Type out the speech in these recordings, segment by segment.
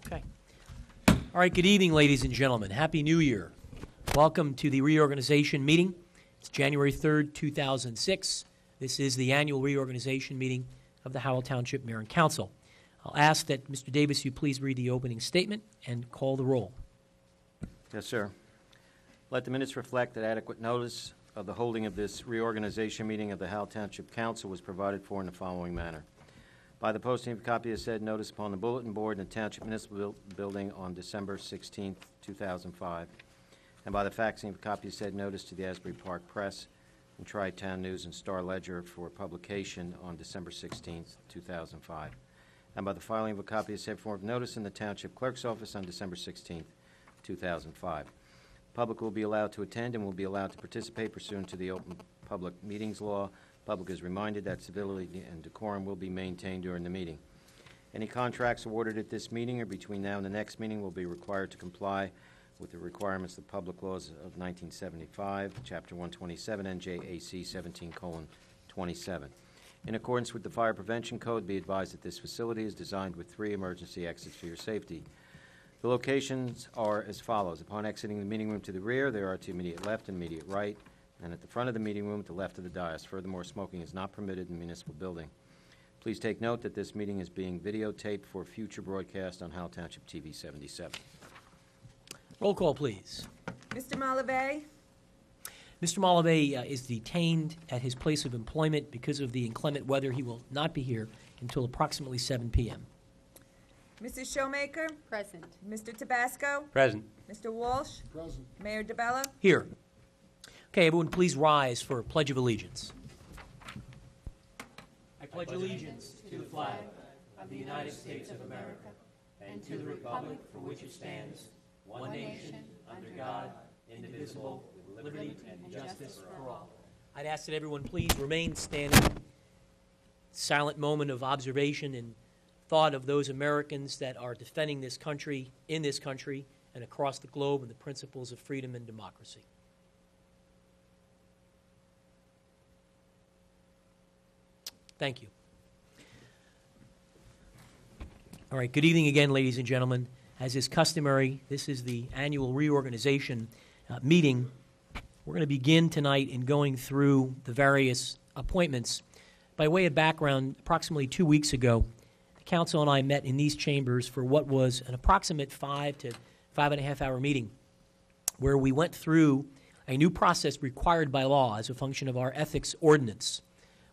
Okay. All right, good evening, ladies and gentlemen. Happy New Year. Welcome to the reorganization meeting. It's January 3rd, 2006. This is the annual reorganization meeting of the Howell Township Mayor and Council. I'll ask that Mr. Davis, you please read the opening statement and call the roll. Yes, sir. Let the minutes reflect that adequate notice of the holding of this reorganization meeting of the Howell Township Council was provided for in the following manner. By the posting of a copy of said notice upon the bulletin board in the Township Municipal Building on December 16, 2005, and by the faxing of a copy of said notice to the Asbury Park Press and Tri-Town News and Star Ledger for publication on December 16, 2005, and by the filing of a copy of said form of notice in the Township Clerk's Office on December 16, 2005. The public will be allowed to attend and will be allowed to participate pursuant to the Open Public Meetings Law. Public is reminded that civility and decorum will be maintained during the meeting. Any contracts awarded at this meeting or between now and the next meeting will be required to comply with the requirements of the public laws of 1975, Chapter 127, NJAC 17:27. In accordance with the Fire Prevention Code, be advised that this facility is designed with 3 emergency exits for your safety. The locations are as follows. Upon exiting the meeting room to the rear, there are to immediate left and immediate right, and at the front of the meeting room to the left of the dais. Furthermore, smoking is not permitted in the municipal building. Please take note that this meeting is being videotaped for future broadcast on Howell Township TV 77. Roll call, please. Mr. Malavey? Mr. Malavey is detained at his place of employment because of the inclement weather. He will not be here until approximately 7 p.m. Mrs. Showmaker? Present. Mr. Tabasco? Present. Mr. Walsh? Present. Mayor DeBella? Here. Okay, everyone please rise for a Pledge of Allegiance. I pledge allegiance to the flag of the United States of America and to the republic for which it stands, one nation, under God, indivisible, with liberty and justice for all. I'd ask that everyone please remain standing. Silent moment of observation and thought of those Americans that are defending this country, in this country, and across the globe, and the principles of freedom and democracy. Thank you. All right, good evening again, ladies and gentlemen. As is customary, this is the annual reorganization meeting. We're going to begin tonight in going through the various appointments. By way of background, approximately 2 weeks ago, the council and I met in these chambers for what was an approximate 5 to 5.5 hour meeting, where we went through a new process required by law as a function of our ethics ordinance,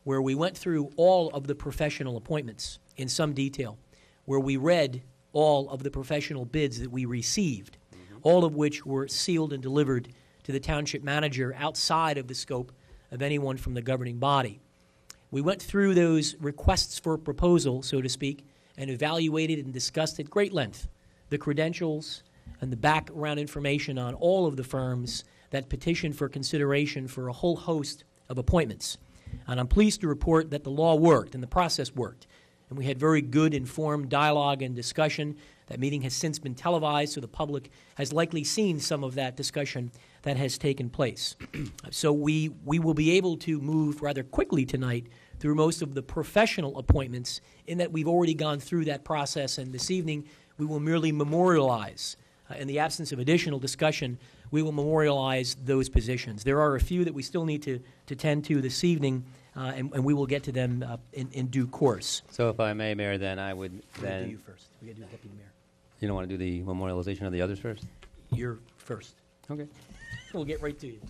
where we went through all of the professional appointments in some detail, where we read all of the professional bids that we received, all of which were sealed and delivered to the township manager outside of the scope of anyone from the governing body. We went through those requests for proposal, so to speak, and evaluated and discussed at great length the credentials and the background information on all of the firms that petitioned for consideration for a whole host of appointments. And I'm pleased to report that the law worked and the process worked. And we had very good, informed dialogue and discussion. That meeting has since been televised, so the public has likely seen some of that discussion that has taken place. So we will be able to move rather quickly tonight through most of the professional appointments in that we've already gone through that process. And this evening, we will merely memorialize, in the absence of additional discussion, we will memorialize those positions. There are a few that we still need to tend to this evening, and we will get to them in due course. So if I may, Mayor, then I would then... We'll do you first. We got to do Deputy Mayor. You don't want to do the memorialization of the others first? You're first. Okay. We'll get right to you.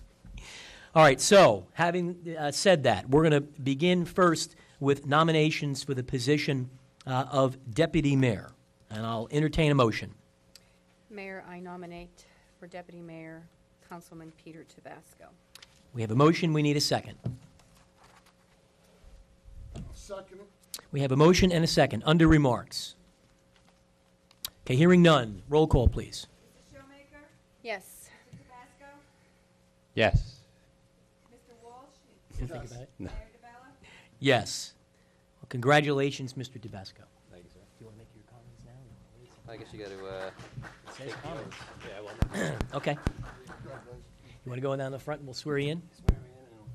All right, so having said that, we're going to begin first with nominations for the position of Deputy Mayor, and I'll entertain a motion. Mayor, I nominate for Deputy Mayor Councilman Peter Tabasco. We have a motion. We need a second. Second. We have a motion and a second. Under remarks. Okay, hearing none. Roll call, please. Mrs. Showmaker? Yes. Mr. Tabasco? Yes. Mr. Walsh? You think about it? No. Mayor DeBella? Yes. Well, congratulations, Mr. Tabasco. Thank you, sir. Do you want to make your comments now? Or I guess you got to... it says comments. Yeah, well... Okay. You want to go down the front and we'll swear you in? Swear me in and I'll...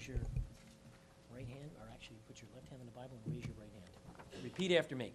raise your right hand, or actually put your left hand on the Bible and raise your right hand. Repeat after me.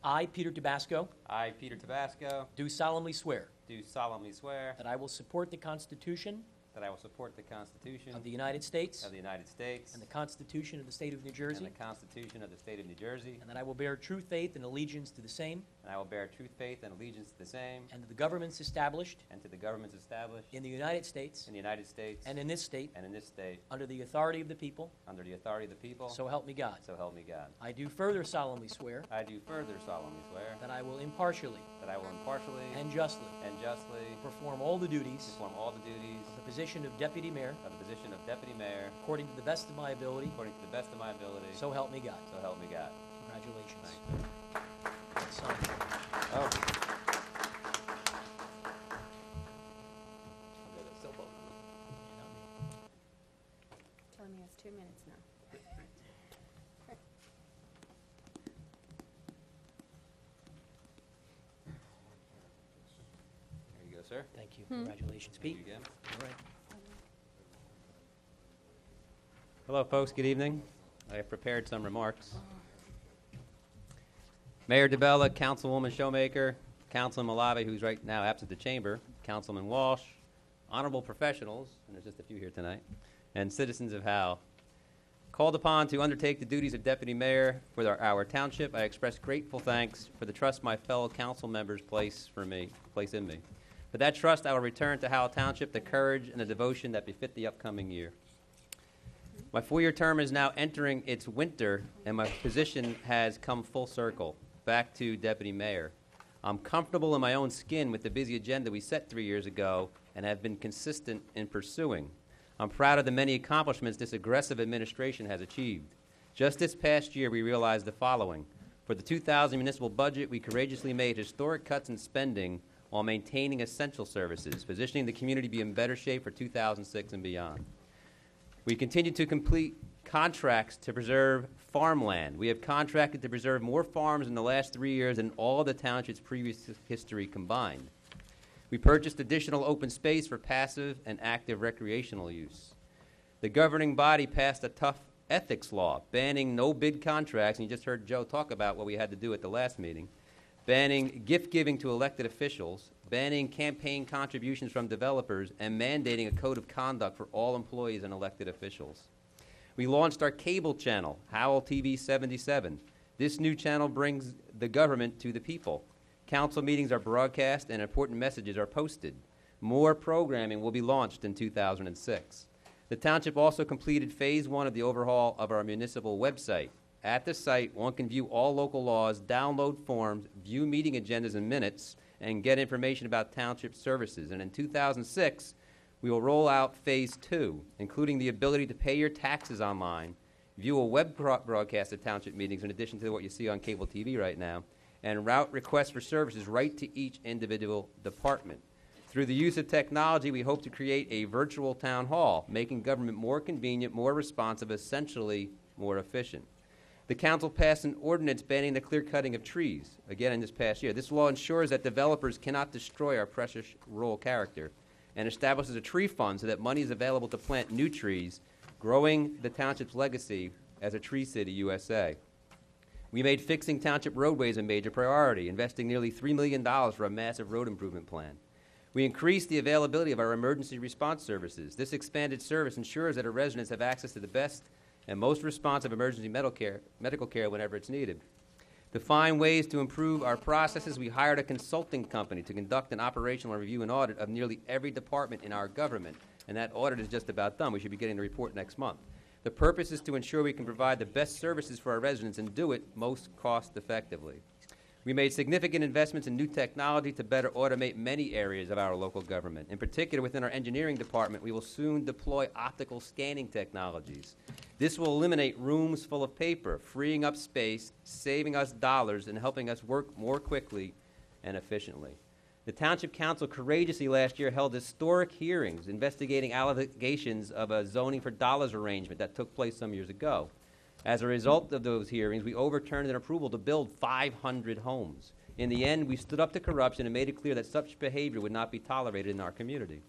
I, Peter Tabasco, I, Peter Tabasco, do solemnly swear do solemnly swear that I will support the Constitution that I will support the Constitution of the United States of the United States and the Constitution of the State of New Jersey, and the Constitution of the State of New Jersey, and that I will bear true faith and allegiance to the same and I will bear true faith and allegiance to the same and to the governments established and to the governments established in the United States in the United States and in this state and in this state under the authority of the people, under the authority of the people, so help me God. so help me God. I do further solemnly swear I do further solemnly swear that I will impartially that I will impartially and justly perform all the duties perform all the duties of the position of Deputy Mayor of the position of Deputy Mayor according to the best of my ability, according to the best of my ability, so help me God. so help me God. Congratulations. Thank you. Sign. Oh. Telling me it's 2 minutes now. There you go, sir. Thank you. Congratulations, Pete. Thank you again. All right. Hello, folks. Good evening. I have prepared some remarks. Mayor DeBella, Councilwoman Showmaker, Councilman Malavi, who's right now absent the chamber, Councilman Walsh, honorable professionals, and there's just a few here tonight, and citizens of Howell. Called upon to undertake the duties of Deputy Mayor for our township, I express grateful thanks for the trust my fellow council members place in me. For that trust, I will return to Howell Township the courage and the devotion that befit the upcoming year. My 4-year term is now entering its winter, and my position has come full circle, back to Deputy Mayor. I'm comfortable in my own skin with the busy agenda we set 3 years ago and have been consistent in pursuing. I'm proud of the many accomplishments this aggressive administration has achieved. Just this past year, we realized the following. For the 2000 municipal budget, we courageously made historic cuts in spending while maintaining essential services, positioning the community to be in better shape for 2006 and beyond. We continue to complete contracts to preserve farmland. We have contracted to preserve more farms in the last 3 years than all of the township's previous history combined. We purchased additional open space for passive and active recreational use. The governing body passed a tough ethics law, banning no-bid contracts, and you just heard Joe talk about what we had to do at the last meeting, banning gift-giving to elected officials, banning campaign contributions from developers, and mandating a code of conduct for all employees and elected officials. We launched our cable channel, Howell TV 77. This new channel brings the government to the people. Council meetings are broadcast and important messages are posted. More programming will be launched in 2006. The township also completed Phase 1 of the overhaul of our municipal website. At the site, one can view all local laws, download forms, view meeting agendas and minutes, and get information about township services. And in 2006, we will roll out Phase 2, including the ability to pay your taxes online, view a web broadcast of township meetings in addition to what you see on cable TV right now, and route requests for services right to each individual department. Through the use of technology, we hope to create a virtual town hall, making government more convenient, more responsive, essentially more efficient. The council passed an ordinance banning the clear-cutting of trees, again in this past year. This law ensures that developers cannot destroy our precious rural character and establishes a tree fund so that money is available to plant new trees, growing the township's legacy as a Tree City, USA. We made fixing township roadways a major priority, investing nearly $3 million for a massive road improvement plan. We increased the availability of our emergency response services. This expanded service ensures that our residents have access to the best and most responsive emergency medical care whenever it's needed. To find ways to improve our processes, we hired a consulting company to conduct an operational review and audit of nearly every department in our government, and that audit is just about done. We should be getting the report next month. The purpose is to ensure we can provide the best services for our residents and do it most cost-effectively. We made significant investments in new technology to better automate many areas of our local government. In particular, within our engineering department, we will soon deploy optical scanning technologies. This will eliminate rooms full of paper, freeing up space, saving us dollars, and helping us work more quickly and efficiently. The Township Council courageously last year held historic hearings investigating allegations of a zoning for dollars arrangement that took place some years ago. As a result of those hearings, we overturned an approval to build 500 homes. In the end, we stood up to corruption and made it clear that such behavior would not be tolerated in our community.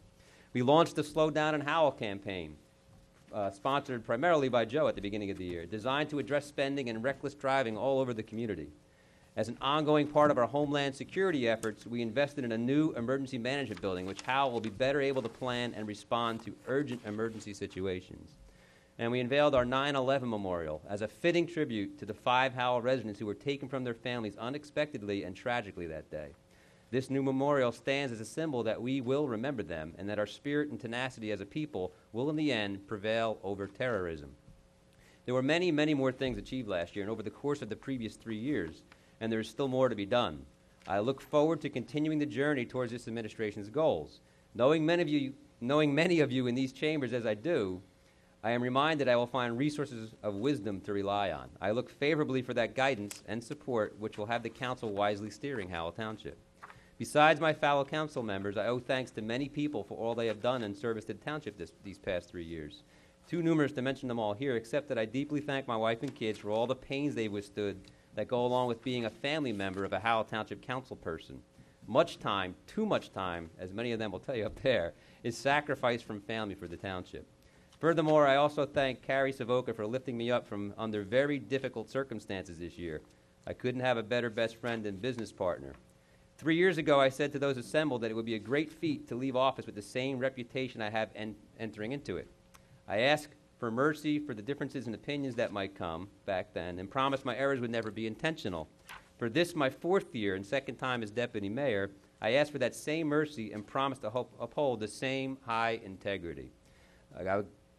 We launched the Slow Down in Howell campaign, sponsored primarily by Joe at the beginning of the year, designed to address spending and reckless driving all over the community. As an ongoing part of our homeland security efforts, we invested in a new emergency management building, which Howell will be better able to plan and respond to urgent emergency situations. And we unveiled our 9/11 memorial as a fitting tribute to the 5 Howell residents who were taken from their families unexpectedly and tragically that day. This new memorial stands as a symbol that we will remember them and that our spirit and tenacity as a people will in the end prevail over terrorism. There were many, many more things achieved last year and over the course of the previous 3 years, and there is still more to be done. I look forward to continuing the journey towards this administration's goals. Knowing many of you in these chambers as I do, I am reminded I will find resources of wisdom to rely on. I look favorably for that guidance and support which will have the council wisely steering Howell Township. Besides my fellow council members, I owe thanks to many people for all they have done in service to the township these past 3 years. Too numerous to mention them all here, except that I deeply thank my wife and kids for all the pains they withstood that go along with being a family member of a Howell Township council person. Much time, too much time, as many of them will tell you up there, is sacrificed from family for the township. Furthermore, I also thank Carrie Savoca for lifting me up from under very difficult circumstances this year. I couldn't have a better best friend and business partner. 3 years ago, I said to those assembled that it would be a great feat to leave office with the same reputation I have entering into it. I asked for mercy for the differences in opinions that might come back then and promised my errors would never be intentional. For this, my 4th year and 2nd time as deputy mayor, I asked for that same mercy and promised to uphold the same high integrity.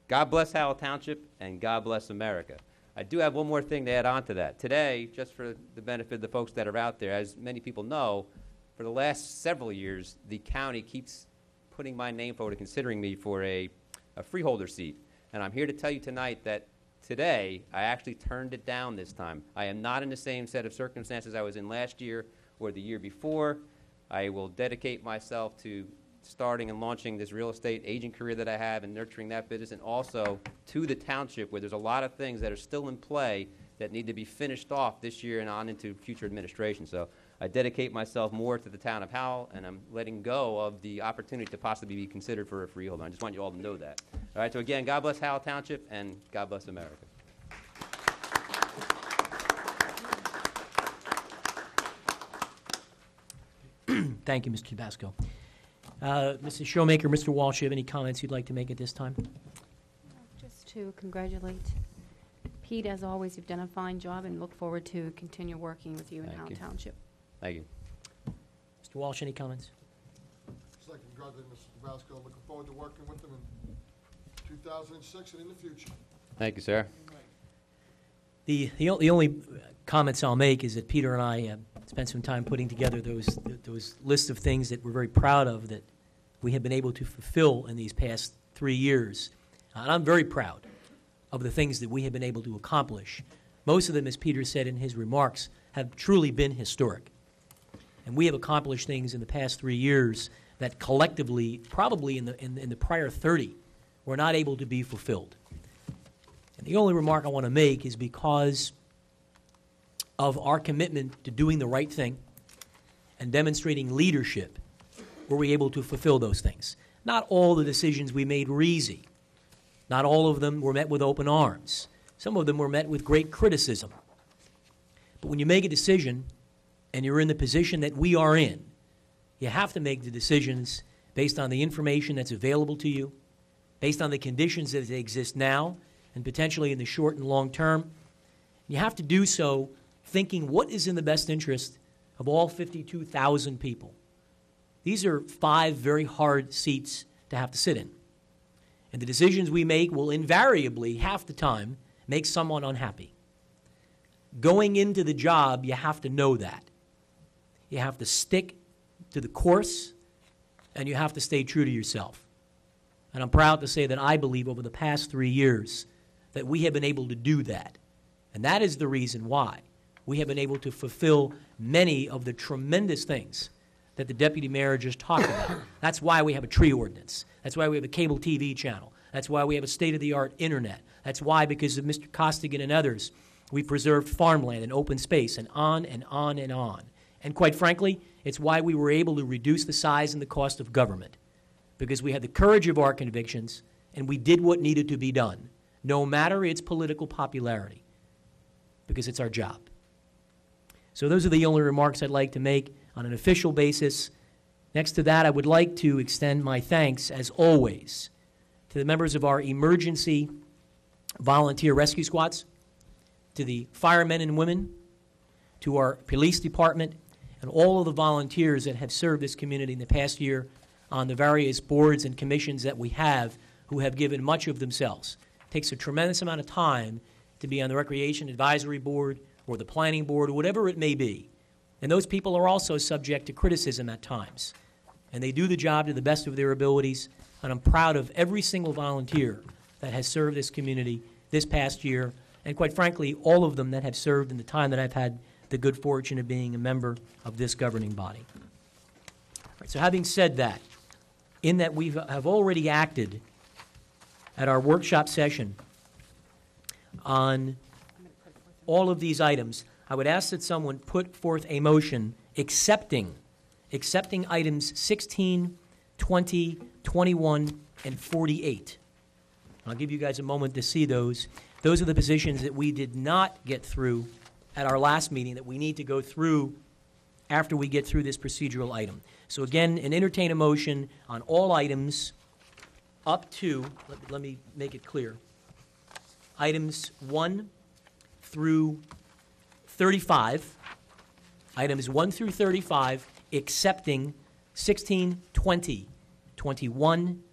God bless Howell Township and God bless America. I do have one more thing to add on to that. Today, just for the benefit of the folks that are out there, as many people know, for the last several years, the county keeps putting my name forward, considering me for a freeholder seat. And I'm here to tell you tonight that today, I actually turned it down this time. I am not in the same set of circumstances I was in last year or the year before. I will dedicate myself to starting and launching this real estate agent career that I have and nurturing that business, and also to the township where there's a lot of things that are still in play that need to be finished off this year and on into future administration. So I dedicate myself more to the town of Howell, and I'm letting go of the opportunity to possibly be considered for a freeholder. I just want you all to know that. All right, so again, God bless Howell Township, and God bless America. Thank you, Mr. Tabasco. Mrs. Showmaker, Mr. Walsh, you have any comments you'd like to make at this time? Just to congratulate Pete, as always, you've done a fine job and look forward to continue working with you in Thank Howell you. Township. Thank you. Mr. Walsh, any comments? Just like to congratulate Mr. Tabasco. Looking forward to working with him in 2006 and in the future. Thank you, sir. The only comments I'll make is that Peter and I spent some time putting together those lists of things that we're very proud of that we have been able to fulfill in these past 3 years. And I'm very proud of the things that we have been able to accomplish. Most of them, as Peter said in his remarks, have truly been historic. And we have accomplished things in the past 3 years that collectively, probably in the prior 30, were not able to be fulfilled. And the only remark I want to make is because of our commitment to doing the right thing and demonstrating leadership, were we able to fulfill those things. Not all the decisions we made were easy. Not all of them were met with open arms. Some of them were met with great criticism. But when you make a decision and you're in the position that we are in, you have to make the decisions based on the information that's available to you, based on the conditions that exist now, and potentially in the short and long term. You have to do so thinking what is in the best interest of all 52,000 people. These are 5 very hard seats to have to sit in. And the decisions we make will invariably, half the time, make someone unhappy. Going into the job, you have to know that. You have to stick to the course, and you have to stay true to yourself. And I'm proud to say that I believe over the past 3 years that we have been able to do that. And that is the reason why we have been able to fulfill many of the tremendous things that the deputy mayor just talked about. That's why we have a tree ordinance. That's why we have a cable TV channel. That's why we have a state-of-the-art internet. That's why, because of Mr. Costigan and others, we preserved farmland and open space, and on and on and on. And quite frankly, it's why we were able to reduce the size and the cost of government, because we had the courage of our convictions and we did what needed to be done, no matter its political popularity, because it's our job. So those are the only remarks I'd like to make on an official basis. Next to that, I would like to extend my thanks, as always, to the members of our emergency volunteer rescue squads, to the firemen and women, to our police department, and all of the volunteers that have served this community in the past year on the various boards and commissions that we have, who have given much of themselves. It takes a tremendous amount of time to be on the Recreation Advisory Board or the Planning Board or whatever it may be. And those people are also subject to criticism at times. And they do the job to the best of their abilities, and I'm proud of every single volunteer that has served this community this past year, and quite frankly, all of them that have served in the time that I've had the good fortune of being a member of this governing body. All right, so having said that, in that we have already acted at our workshop session on all of these items, I would ask that someone put forth a motion accepting items 16, 20, 21, and 48. I'll give you guys a moment to see those. Those are the positions that we did not get through at our last meeting that we need to go through after we get through this procedural item. So again, entertain a motion on all items up to, let me make it clear, items 1 through 35, items 1 through 35, accepting 16, 20, 21,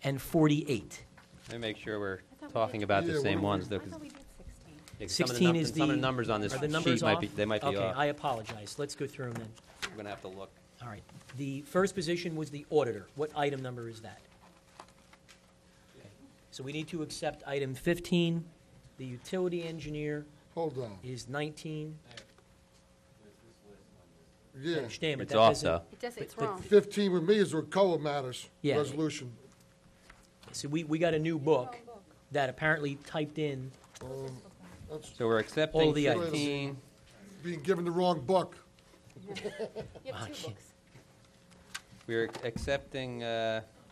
and 48. Let me make sure we're talking about the same ones. I Though, thought we did 16. 16 is some of the numbers on this Are the sheet numbers might off? be, they might be Okay, off. I apologize. Let's go through them then. We're going to have to look. All right. The first position was the auditor. What item number is that? Okay. So we need to accept item 15. The utility engineer Hold on. is 19. I Yeah. understand, but It's that off, doesn't. though. It's But- wrong. 15 with me is Recoa Matters Yeah. resolution. So we got a new book that apparently typed in That's So we're all accepting the items. 15. being given the wrong book. You have two books. We're accepting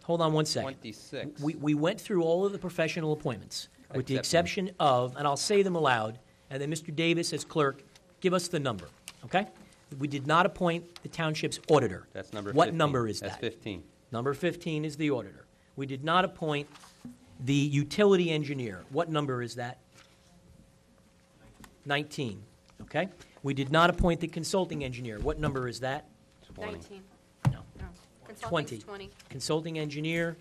Hold on one second. 26. We went through all of the professional appointments, with the Except- exception of, and I'll say them aloud, and then Mr. Davis, as clerk, give us the number, okay? We did not appoint the township's auditor. That's number 15. What number is That's that? 15. Number 15 is the auditor. We did not appoint the utility engineer. What number is that? 19, okay? We did not appoint the consulting engineer. What number is that? 20. 19. No. No. Consulting's 20. 20. Consulting engineer.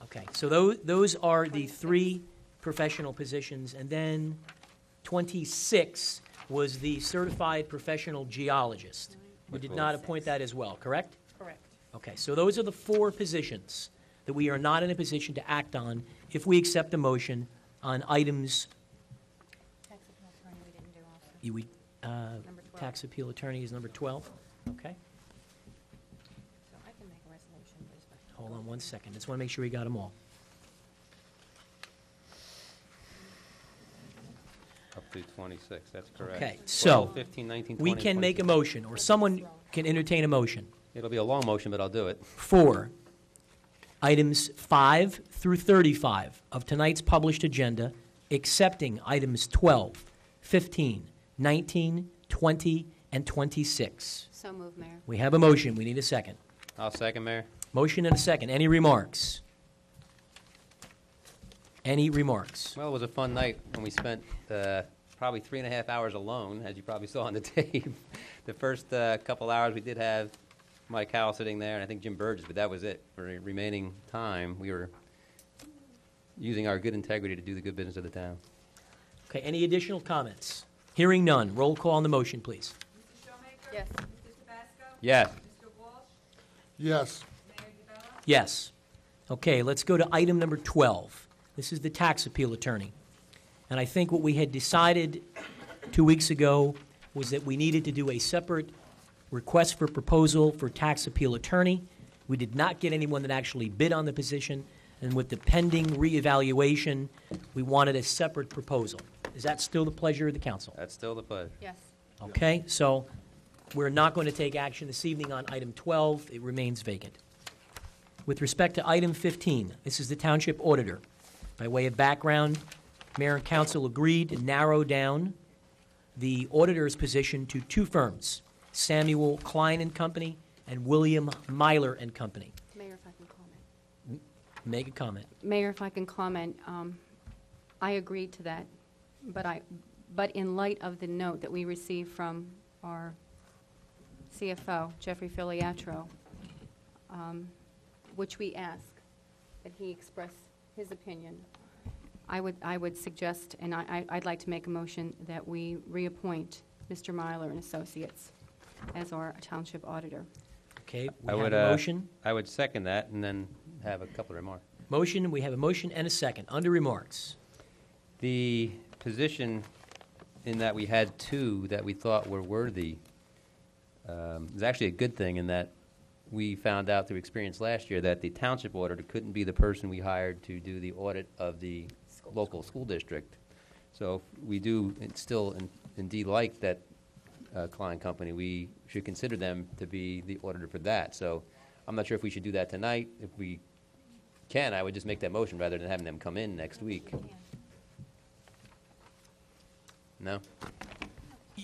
Okay, so those are the 26. three professional positions, and then 26 was the certified professional geologist. We Which did will- not appoint that as well, correct? Correct. Okay, so those are the four positions that we are not in a position to act on if we accept the motion on items, Tax appeal attorney we didn't do also. Number 12. tax appeal attorney is number 12, okay? So I can make a resolution. but- Hold on one second, just want to make sure we got them all. Up to 26, that's correct. Okay, 12, so 15, 19, 20, we can make a 26. motion, or someone can entertain a motion It'll be a long motion, but I'll do it. for items 5 through 35 of tonight's published agenda, accepting items 12, 15, 19, 20, and 26. So moved, Mayor. We have a motion. We need a second. I'll second, Mayor. Motion and a second. Any remarks? Any remarks? Well, it was a fun night when we spent probably 3.5 hours alone, as you probably saw on the tape. The first couple hours we did have Mike Howell sitting there, and I think Jim Burgess, but that was it. For the remaining time, we were using our good integrity to do the good business of the town. Okay, any additional comments? Hearing none. Roll call on the motion, please. Mrs. Showmaker? Yes. Mr. Tabasco? Yes. Mr. Walsh? Yes. Mayor DeBella? Yes. Okay, let's go to item number 12. This is the tax appeal attorney. And I think what we had decided 2 weeks ago was that we needed to do a separate request for proposal for tax appeal attorney. We did not get anyone that actually bid on the position, and with the pending reevaluation, we wanted a separate proposal. Is that still the pleasure of the council? That's still the pledge. Yes. Okay, so we're not going to take action this evening on item 12. It remains vacant. With respect to item 15, this is the Township Auditor. By way of background, Mayor and Council agreed to narrow down the auditor's position to two firms, Samuel Klein and Company and William Myler and Company. Mayor, if I can comment. Make a comment. Mayor, if I can comment, I agreed to that, but in light of the note that we received from our CFO, Jeffrey Filiatro, which we asked that he express his opinion, I would suggest, and I'd like to make a motion that we reappoint Mr. Myler and Associates as our township auditor. Okay, I we have would, a motion. I would second that and then have a couple of remarks. Motion, we have a motion and a second. Under remarks. The position in that we had two that we thought were worthy is actually a good thing in that we found out through experience last year that the township auditor couldn't be the person we hired to do the audit of the local school district. So if we do still indeed like that Klein Company, we should consider them to be the auditor for that. So I'm not sure if we should do that tonight. If we can, I would just make that motion rather than having them come in next week. No?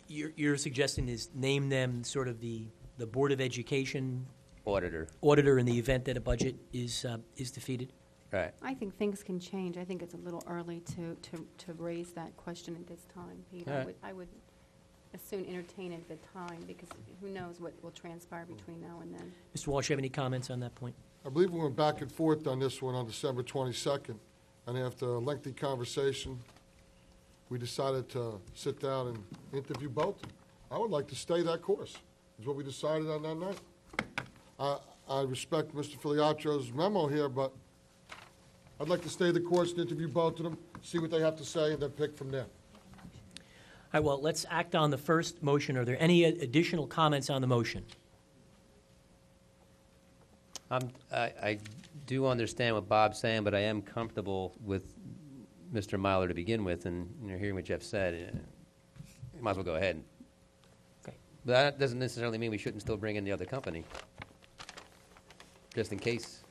You're suggesting is name them sort of the Board of Education Auditor. auditor in the event that a budget is defeated? Right. I think things can change. I think it's a little early to raise that question at this time, Pete. All right. I would as soon entertain it at the time, because who knows what will transpire between now and then. Mr. Walsh, you have any comments on that point? I believe we went back and forth on this one on December 22nd, and after a lengthy conversation, we decided to sit down and interview both. I would like to stay that course, is what we decided on that night. I respect Mr. Filiatro's memo here, but I'd like to stay the course and interview both of them, see what they have to say, and then pick from there. All right, well, let's act on the first motion. Are there any additional comments on the motion? I do understand what Bob's saying, but I am comfortable with Mr. Myler to begin with, and hearing what Jeff said, you might as well go ahead. Okay. But that doesn't necessarily mean we shouldn't still bring in the other company, just in case,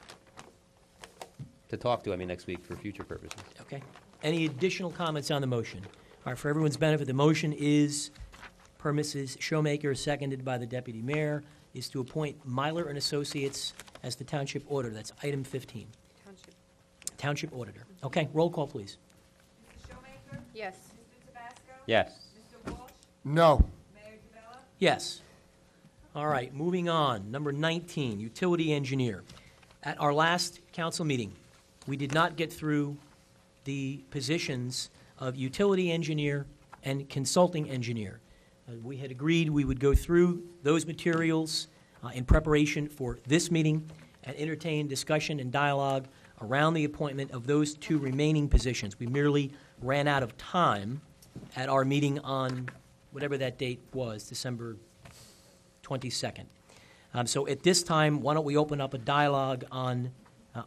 to talk to, next week for future purposes. Okay. Any additional comments on the motion? All right, for everyone's benefit, the motion is, per Mrs. Showmaker, seconded by the Deputy Mayor, is to appoint Myler and Associates as the Township Auditor. That's item 15. Township Auditor. Okay, roll call, please. Mrs. Showmaker? Yes. Mr. Tabasco? Yes. Mr. Walsh? No. Mayor DeBella? Yes. All right, moving on. Number 19, Utility Engineer. At our last council meeting, we did not get through the positions of Utility Engineer and Consulting Engineer. We had agreed we would go through those materials in preparation for this meeting and entertain discussion and dialogue around the appointment of those two remaining positions. We merely ran out of time at our meeting on whatever that date was, December 22nd. So at this time, why don't we open up a dialogue on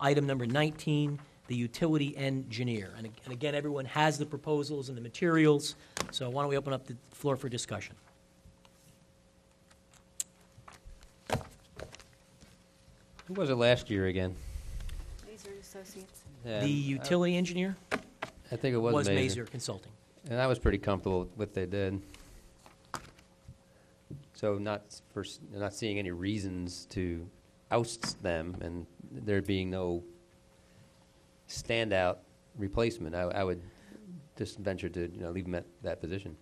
item number 19, the Utility Engineer. And again, everyone has the proposals and the materials, so why don't we open up the floor for discussion? Who was it last year again? Mazer and Associates. Yeah, The Utility Engineer I think it was Mazer Consulting. And I was pretty comfortable with what they did. So not seeing any reasons to oust them, and there being no standout replacement, I would just venture to leave them at that position.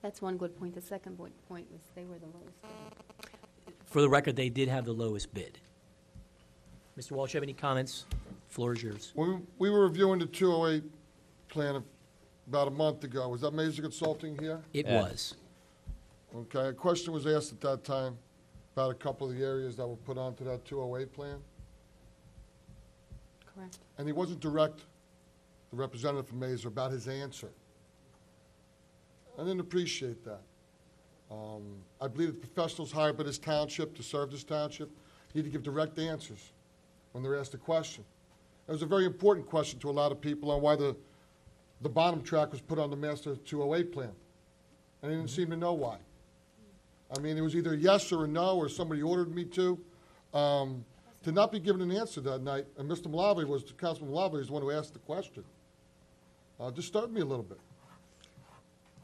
That's one good point. The second point was they were the lowest bidder. For the record, they did have the lowest bid. Mr. Walsh, you have any comments? Floor is yours. When we were reviewing the 208 plan about a month ago, was that Mazer Consulting here? It Yeah. was. Okay, a question was asked at that time about a couple of the areas that were put onto that 208 plan, Correct. and he wasn't direct, the representative from Mazer, about his answer. I didn't appreciate that. I believe the professionals hired by this township to serve this township need to give direct answers when they're asked a question. It was a very important question to a lot of people on why the bottom track was put on the master 208 plan, and they didn't seem to know why. I mean, it was either a yes or a no, or somebody ordered me to. to not be given an answer that night, and Mr. Malavi Councilman Malavi was the one who asked the question, disturbed me a little bit.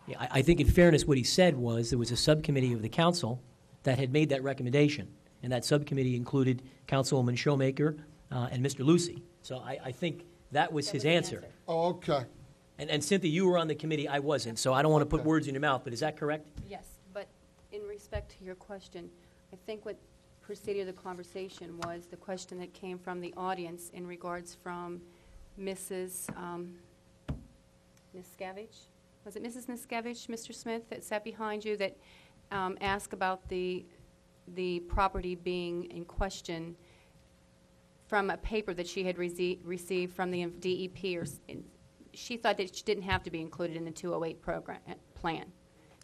Yeah, I think in fairness, what he said was there was a subcommittee of the council that had made that recommendation, and that subcommittee included Councilwoman Showmaker and Mr. Lucy. So I think that was his answer. Oh, okay. And Cynthia, you were on the committee, I wasn't, so I don't want to put Okay. words in your mouth, but is that correct? Yes, but in respect to your question, I think what preceded the conversation was the question that came from the audience in regards from Mrs. Niskevich. Was it Mrs. Niskevich, Mr. Smith, that sat behind you that asked about the property being in question from a paper that she had received from the DEP, she thought that it didn't have to be included in the 208 plan.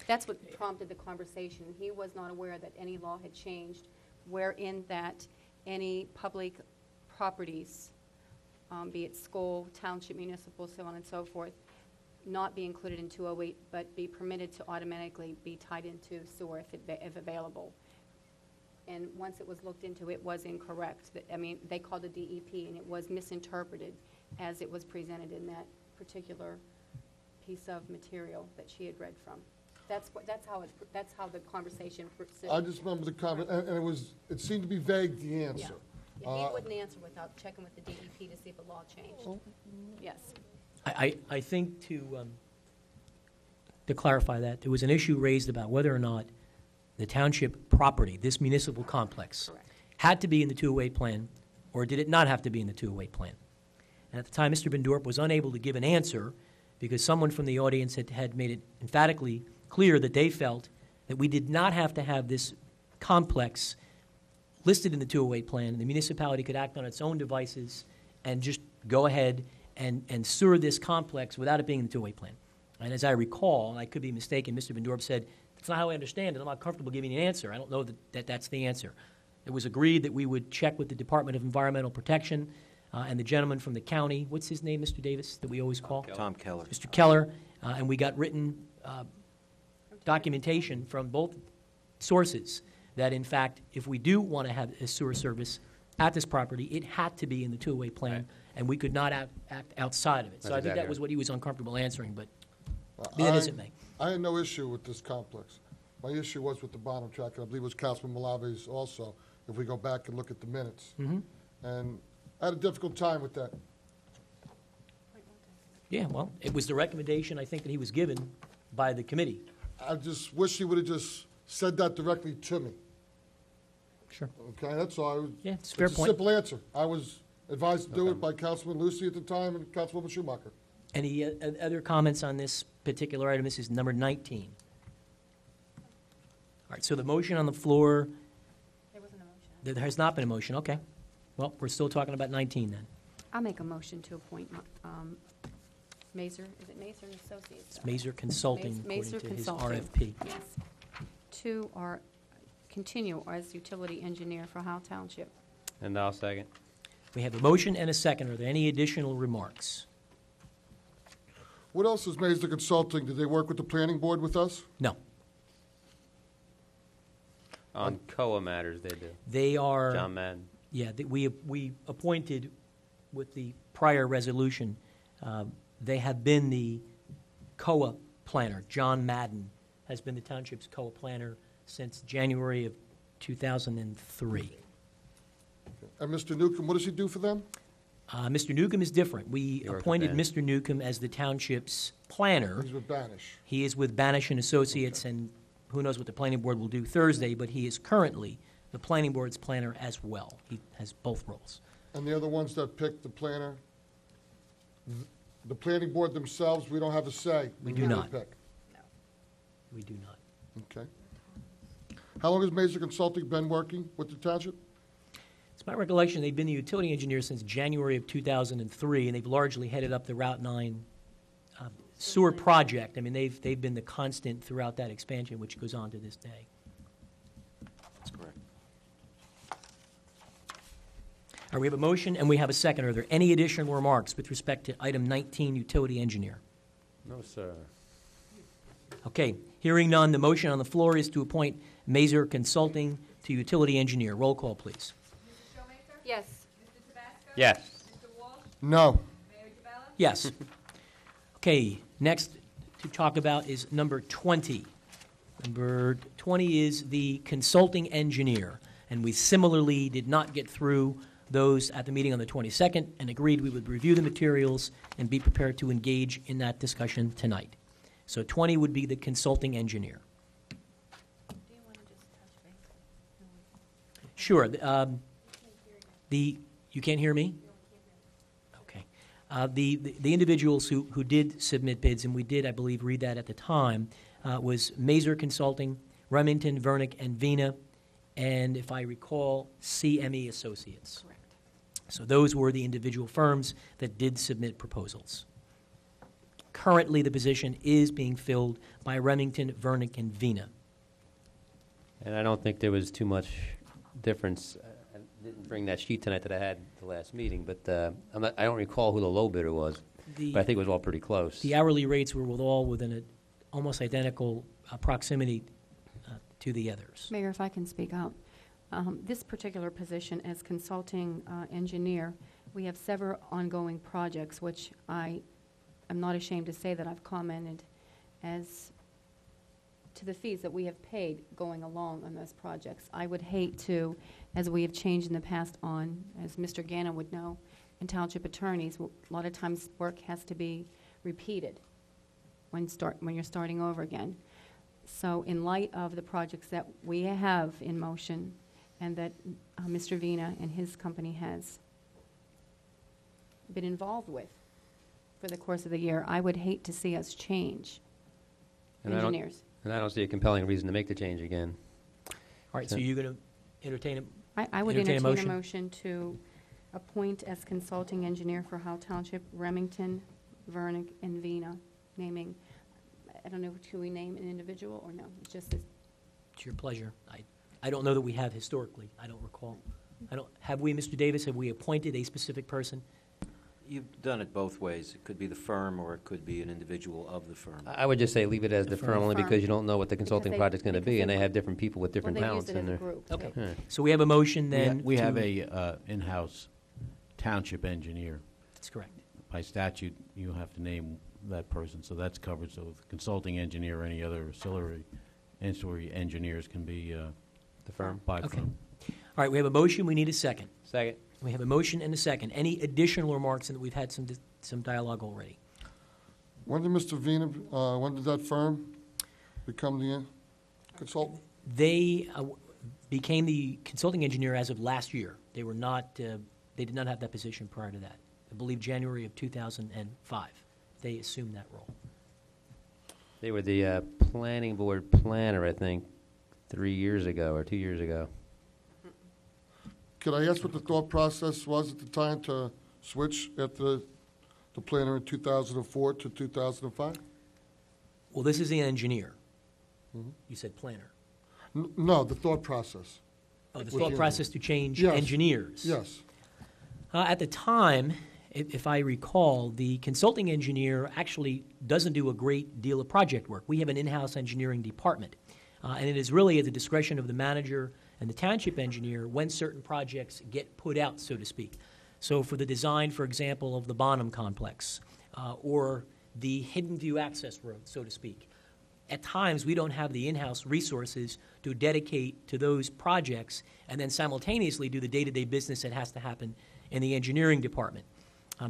That's what prompted the conversation. He was not aware that any law had changed wherein that any public properties, be it school, township, municipal, so on and so forth, not be included in 208, but be permitted to automatically be tied into sewer if available. And once it was looked into, it was incorrect. I mean, they called it DEP, and it was misinterpreted as it was presented in that particular piece of material that she had read from. That's how the conversation proceeded. I just remember the comment, and it seemed to be vague, the answer. Yeah. He wouldn't answer without checking with the DEP to see if the law changed. Yes. I think to clarify that, there was an issue raised about whether or not the township property, this municipal complex, Correct. had to be in the 208 plan, or did it not have to be in the 208 plan? And at the time, Mr. Van Dorp was unable to give an answer because someone from the audience had made it emphatically clear that they felt that we did not have to have this complex listed in the 208 plan. The municipality could act on its own devices and just go ahead and sewer this complex without it being in the 208 plan. And as I recall, and I could be mistaken, Mr. Van Dorp said, that's not how I understand it. I'm not comfortable giving you an answer. I don't know that that's the answer. It was agreed that we would check with the Department of Environmental Protection and the gentleman from the county. What's his name, Mr. Davis, that we always call? Tom Keller. Mr. Keller. And we got written documentation from both sources that, in fact, if we do want to have a sewer service at this property, it had to be in the 208 plan, Right. and we could not act outside of it. So That's I think that exactly was right. what he was uncomfortable answering, but be that as it may. I had no issue with this complex. My issue was with the bottom track, and I believe it was Councilman Malavi's also, if we go back and look at the minutes. And I had a difficult time with that. Yeah, well, it was the recommendation, I think, that he was given by the committee. I just wish he would have just said that directly to me. Sure. Okay, that's all. Yeah, it's a fair It's a point. simple answer. I was advised to do it by Councilman Lucy at the time and Councilwoman Schumacher. Any other comments on this particular item? This is number 19. All right, so the motion on the floor, There wasn't a motion. there has not been a motion, okay. Well, we're still talking about 19 then. I'll make a motion to appoint Mazer, is it Mazer and Associates? It's Mazer Consulting, Mazer according to his Consulting. RFP. Yes. To continue as utility engineer for Howell Township. And I'll second. We have a motion and a second. Are there any additional remarks? What else is Mazer Consulting? Did they work with the planning board with us? No. On COA matters, they do. They are... John Madden. Yeah, we appointed with the prior resolution, they have been the COA planner. John Madden has been the township's COA planner since January of 2003. And Mr. Newcomb, what does he do for them? Mr. Newcomb is different. We He worked with appointed Banish. Mr. Newcomb as the township's planner. He's with Banish. He is with Banish and Associates, and who knows what the planning board will do Thursday, but he is currently the planning board's planner as well. He has both roles. And the other ones that picked the planner, the planning board themselves, we don't have a say. We in do who they not. pick. We do not. Okay. How long has Mazer Consulting been working with the township? It's my recollection they've been the utility engineer since January of 2003, and they've largely headed up the Route 9 sewer project. I mean, they've been the constant throughout that expansion, which goes on to this day. That's correct. All right, we have a motion and we have a second. Are there any additional remarks with respect to item 19, utility engineer? No, sir. Okay, hearing none, the motion on the floor is to appoint Mazer Consulting to utility engineer. Roll call, please. Mrs. Showmaker? Yes. Mr. Tabasco? Yes. Mr. Walsh? No. Mayor Tabella? Yes. Okay, next to talk about is number 20. Number 20 is the consulting engineer, and we similarly did not get through those at the meeting on the 22nd and agreed we would review the materials and be prepared to engage in that discussion tonight. So 20 would be the consulting engineer. Do you want to just touch base? Sure. You can't hear me? Okay. The individuals who did submit bids, and we did, I believe, read that at the time, was Mazer Consulting, Remington, Vernick, and Vina, and if I recall, CME Associates. Correct. So those were the individual firms that did submit proposals. Currently, the position is being filled by Remington, Vernick, and Vina. And I don't think there was too much difference. I didn't bring that sheet tonight that I had at the last meeting, but I don't recall who the low bidder was. But I think it was all pretty close. The hourly rates were all within an almost identical proximity to the others. Mayor, if I can speak out. This particular position as consulting engineer, we have several ongoing projects, which I am not ashamed to say that I've commented as to the fees that we have paid going along on those projects. I would hate to, as we have changed in the past on, as Mr. Gannon would know, and township attorneys, a lot of times work has to be repeated when you're starting over again. So in light of the projects that we have in motion and that Mr. Vina and his company has been involved with for the course of the year, I would hate to see us change And engineers. I don't see a compelling reason to make the change again. All right, so you're going to entertain it? I would Entertain a entertain a motion? motion to appoint as consulting engineer for Howell Township, Remington, Vernick, and Vina, naming, I don't know, should we name an individual or no? It's just, It's your pleasure. I don't know that we have historically. I don't recall. Have we, Mr. Davis, have we appointed a specific person? You've done it both ways. It could be the firm, or it could be an individual of the firm. I would just say leave it as the firm only Firm. because you don't know what the consulting they- project's going to because be, and they they want- have different people with well, different they use talents it in as a there. group. Okay. too. Yeah. So we have a motion then. We have to- a in-house township engineer. That's correct. By statute, you have to name that person, so that's covered. So the consulting engineer or any other ancillary engineers can be The firm. by Okay. firm. All right, we have a motion. We need a second. Second. We have a motion and a second. Any additional remarks? And we've had some dialogue already. When did Mr. Vina, when did that firm become the consultant? They became the consulting engineer as of last year. They were not. They did not have that position prior to that. I believe January of 2005. They assumed that role. They were the planning board planner, I think, 3 years ago or 2 years ago. Could I ask what the thought process was at the time to switch at the planner in 2004 to 2005? Well, this is the engineer. Mhm. You said planner. No, the thought process. Oh, the With thought the- process to change Yes. engineers. Yes. At the time, if I recall, the consulting engineer actually doesn't do a great deal of project work. We have an in-house engineering department, and it is really at the discretion of the manager and the township engineer when certain projects get put out, so to speak. So for the design, for example, of the Bonham complex or the Hidden View access road, so to speak, at times we don't have the in-house resources to dedicate to those projects and then simultaneously do the day-to-day business that has to happen in the engineering department.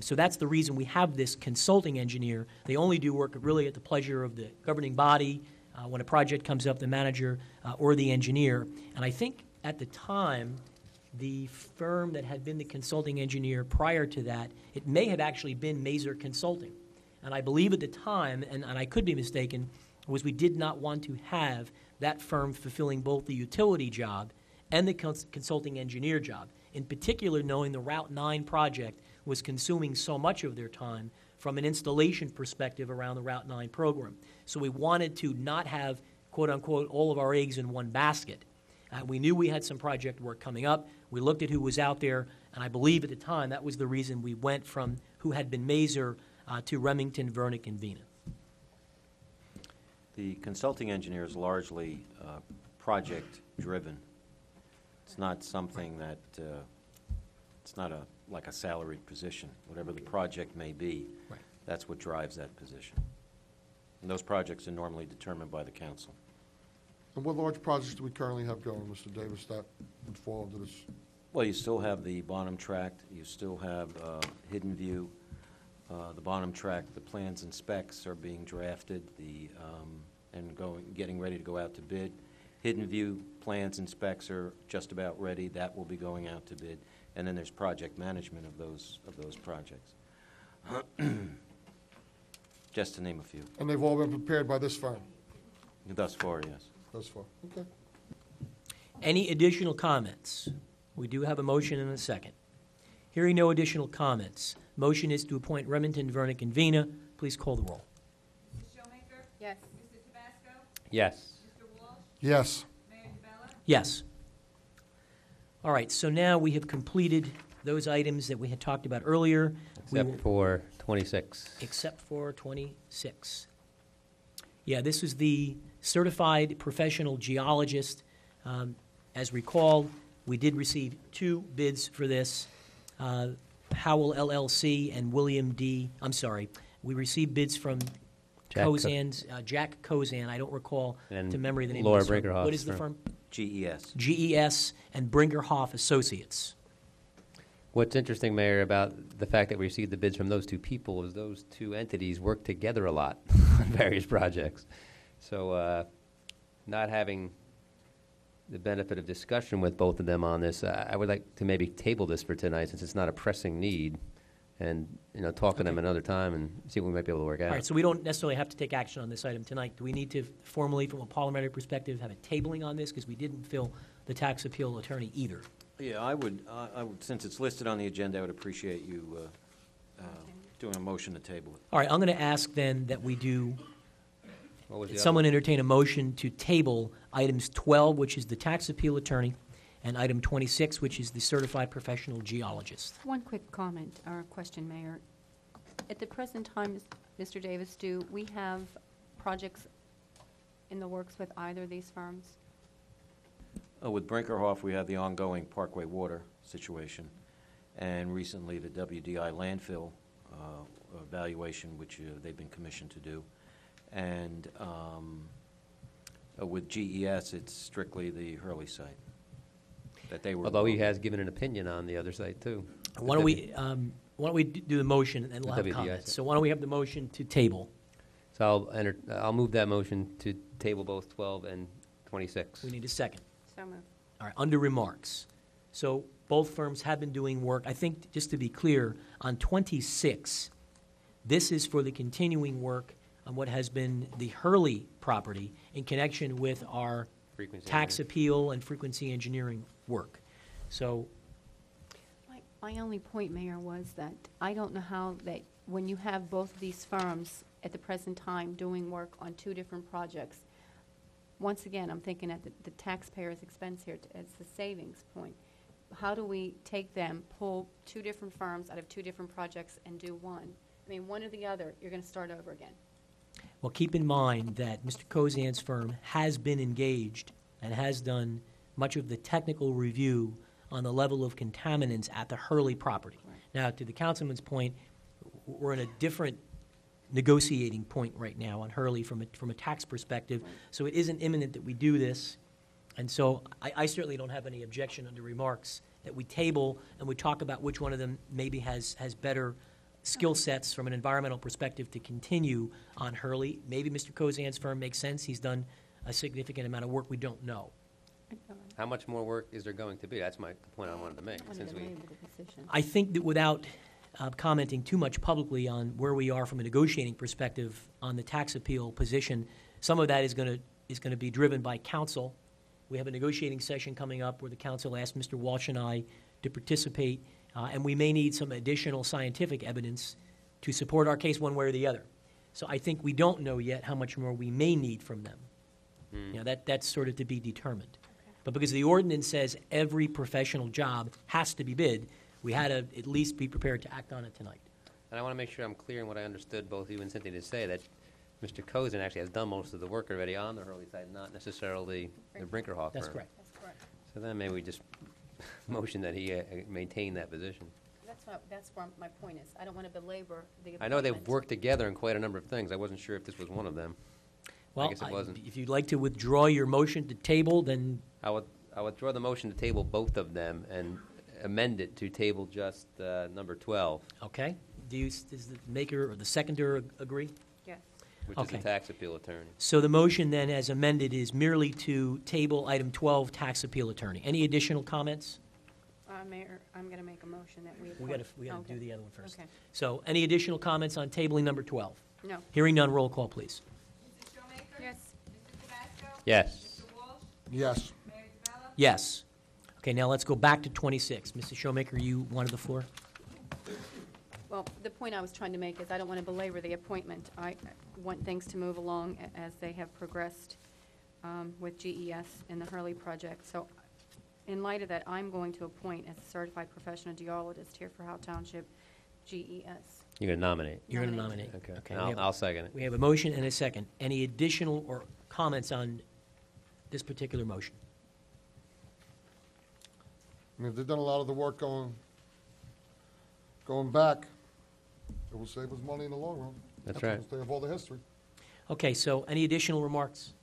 So that's the reason we have this consulting engineer. They only do work really at the pleasure of the governing body. When a project comes up, the manager or the engineer. And I think at the time, the firm that had been the consulting engineer prior to that, it may have actually been Mazer Consulting. And I believe at the time, and I could be mistaken, was we did not want to have that firm fulfilling both the utility job and the consulting engineer job. In particular, knowing the Route 9 project was consuming so much of their time from an installation perspective around the Route 9 program. So we wanted to not have, quote unquote, all of our eggs in one basket. We knew we had some project work coming up. We looked at who was out there, and I believe at the time that was the reason we went from who had been Mazer to Remington, Vernick, and Vina. The consulting engineer is largely project-driven. It's not something that It's not like a salaried position. Whatever the project may be, Right. that's what drives that position. And those projects are normally determined by the council. And what large projects do we currently have going, Mr. Davis, that would fall into this? Well, you still have the Bonham Tract, you still have Hidden View. The Bonham Tract, the plans and specs are being drafted, getting ready to go out to bid. Hidden View plans and specs are just about ready. That will be going out to bid. And then there's project management of those projects. Just to name a few. And they've all been prepared by this firm, Thus far, yes. thus far. Okay. Any additional comments? We do have a motion and a second. Hearing no additional comments, motion is to appoint Remington, Vernick, and Vina. Please call the roll. Ms. Showmaker? Yes. Mr. Tabasco? Yes. Mr. Walsh? Yes. Mayor DeBella? Yes. All right, so now we have completed those items that we had talked about earlier. We will- Except for 26. Except for 26. Yeah, this is the certified professional geologist. As recalled, we did receive 2 bids for this, Howell LLC and we received bids from Jack Jack Kozan, I don't recall And to memory the name Laura of this firm. Brinkerhoff's What is the firm. firm? GES. GES and Brinkerhoff Associates. What's interesting, Mayor, about the fact that we received the bids from those 2 people is those 2 entities work together a lot on various projects. So not having the benefit of discussion with both of them on this, I would like to maybe table this for tonight since it's not a pressing need and, talk to them another time and see what we might be able to work out. All right, so we don't necessarily have to take action on this item tonight. Do we need to formally, from a parliamentary perspective, have a tabling on this? Because we didn't fill the tax appeal attorney either. Yeah, I would, since it's listed on the agenda, I would appreciate you doing a motion to table it. All right, I'm going to ask then that we do, What was the someone entertain a motion to table items 12, which is the tax appeal attorney, and item 26, which is the certified professional geologist. One quick comment or question, Mayor. At the present time, Mr. Davis, do we have projects in the works with either of these firms? With Brinkerhoff, we have the ongoing Parkway Water situation, and recently the WDI landfill evaluation, which they've been commissioned to do. And with GES, it's strictly the Hurley site that they were. Although he has given an opinion on the other site, too. Why don't we do the motion, and we'll have WDI comments. side. So why don't we have the motion to table? So I'll move that motion to table both 12 and 26. We need a second. So moved. All right, under remarks. So both firms have been doing work. I think, just to be clear, on 26, this is for the continuing work on what has been the Hurley property in connection with our Frequency tax engineering. appeal and frequency engineering work. So, My only point, Mayor, was that I don't know how that, when you have both of these firms at the present time doing work on 2 different projects, once again, I'm thinking at the taxpayer's expense here as the savings point. How do we take them, pull 2 different firms out of 2 different projects and do one? I mean, one or the other, you're going to start over again. well, keep in mind that Mr. Kozan's firm has been engaged and has done much of the technical review on the level of contaminants at the Hurley property. Right. Now, to the councilman's point, we're in a different negotiating point right now on Hurley from a tax perspective, Right. so it isn't imminent that we do this. And so I certainly don't have any objection under remarks that we table and we talk about which one of them maybe has better skill sets from an environmental perspective to continue on Hurley. Maybe Mr. Kozan's firm makes sense. He's done a significant amount of work we don't know. How much more work is there going to be? That's my point I wanted to make. Wanted Since to we, make the decision. I think that without commenting too much publicly on where we are from a negotiating perspective on the tax appeal position, some of that is going to be driven by council. We have a negotiating session coming up where the council asked Mr. Walsh and I to participate, and we may need some additional scientific evidence to support our case one way or the other. So I think we don't know yet how much more we may need from them. You know, that's sort of to be determined. But because the ordinance says every professional job has to be bid, we had to at least be prepared to act on it tonight. and I want to make sure I'm clear in what I understood both you and Cynthia to say, that Mr. Kozan actually has done most of the work already on the Hurley site, not necessarily the Brinkerhoff firm. That's correct. That's correct. So then maybe we just motion that he maintain that position. That's where my point is. I don't want to belabor the I know they've appointment. worked together in quite a number of things. I wasn't sure if this was one of them. Well, guess it wasn't. if you'd like to withdraw your motion to table, then, I would withdraw the motion to table both of them and amend it to table just number 12, okay. Does the maker or the seconder agree? Yes. which is Okay. the tax appeal attorney. So the motion then, as amended, is merely to table item 12, tax appeal attorney. Any additional comments? Mayor, I'm going to make a motion that we We appoint. got to Okay. do the other one first. Okay. So any additional comments on tabling number 12? No. Hearing none, roll call, please. Mrs. Showmaker? Yes. Mr. Tabasco? Yes. Mr. Walsh? Yes. Mayor DeBella? Yes. Okay, now let's go back to 26. Mrs. Showmaker, you wanted the floor? Well, the point I was trying to make is I don't want to belabor the appointment. I want things to move along as they have progressed with GES and the Hurley project. So in light of that, I'm going to appoint as a certified professional geologist here for Howell Township, GES. You're going to nominate? You're going to nominate. Okay. Okay, And we have- I'll second it. We have a motion and a second. Any additional or comments on this particular motion? I mean, if they've done a lot of the work going back, it will save us money in the long run. That's right. Because they have all the history. Okay, so any additional remarks?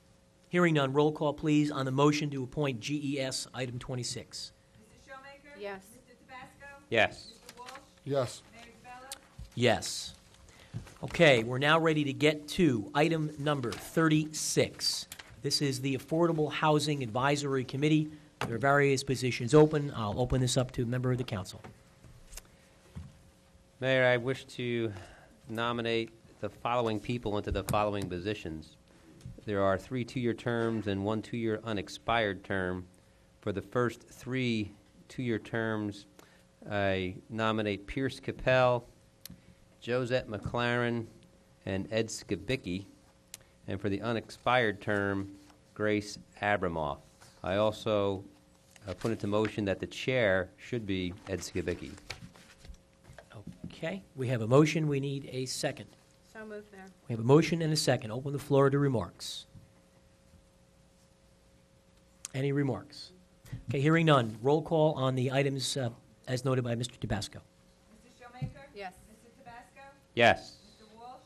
Hearing none, roll call, please, on the motion to appoint GES, item 26. Mrs. Showmaker? Yes. Mr. Tabasco? Yes. Mr. Walsh? Yes. Mayor DeBella? Yes. Okay, we're now ready to get to item number 36. This is the Affordable Housing Advisory Committee. There are various positions open. I'll open this up to a member of the council. Mayor, I wish to nominate the following people into the following positions. There are 3 two-year terms and 1 two-year unexpired term. For the first 3 two-year terms, I nominate Pierce Capel, Josette McLaren, and Ed Skibicki. And for the unexpired term, Grace Abramoff. I also put into motion that the chair should be Ed Skibicki. Okay, we have a motion. We need a second. So moved, Mayor. We have a motion and a second. Open the floor to remarks. Any remarks? Okay, hearing none. Roll call on the items as noted by Mr. Tabasco. Mrs. Showmaker? Yes. Mr. Tabasco? Yes. Mr. Walsh?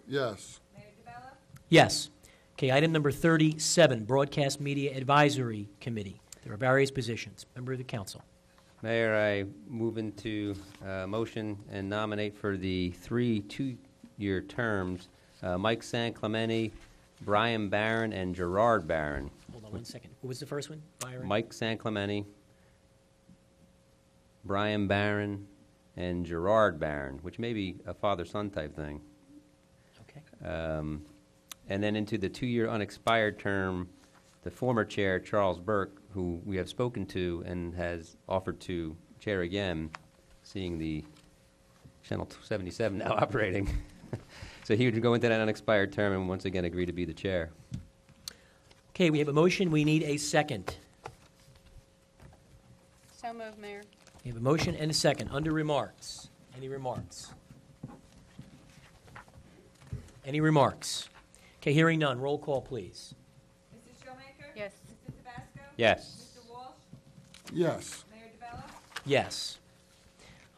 Yes. Mayor DeBella? Yes. Okay, item number 37, Broadcast Media Advisory Committee. There are various positions. Member of the council. Mayor, I move into motion and nominate for the 3 two-year terms Mike San Clemente, Brian Barron, and Gerard Barron. Hold on one second. What was the first one? Byron? Mike San Clemente, Brian Barron, and Gerard Barron, which may be a father-son type thing. Okay. And then into the 2-year unexpired term, the former chair, Charles Burke, who we have spoken to and has offered to chair again, seeing the Channel 77 now operating. So he would go into that unexpired term and once again agree to be the chair. Okay, we have a motion. We need a second. So moved, Mayor. We have a motion and a second. Under remarks. Any remarks? Any remarks? Okay, hearing none. Roll call, please. Mrs. Showmaker? Yes. Mr. Tabasco? Yes. Mr. Walsh? Yes. Mayor DeBella? Yes.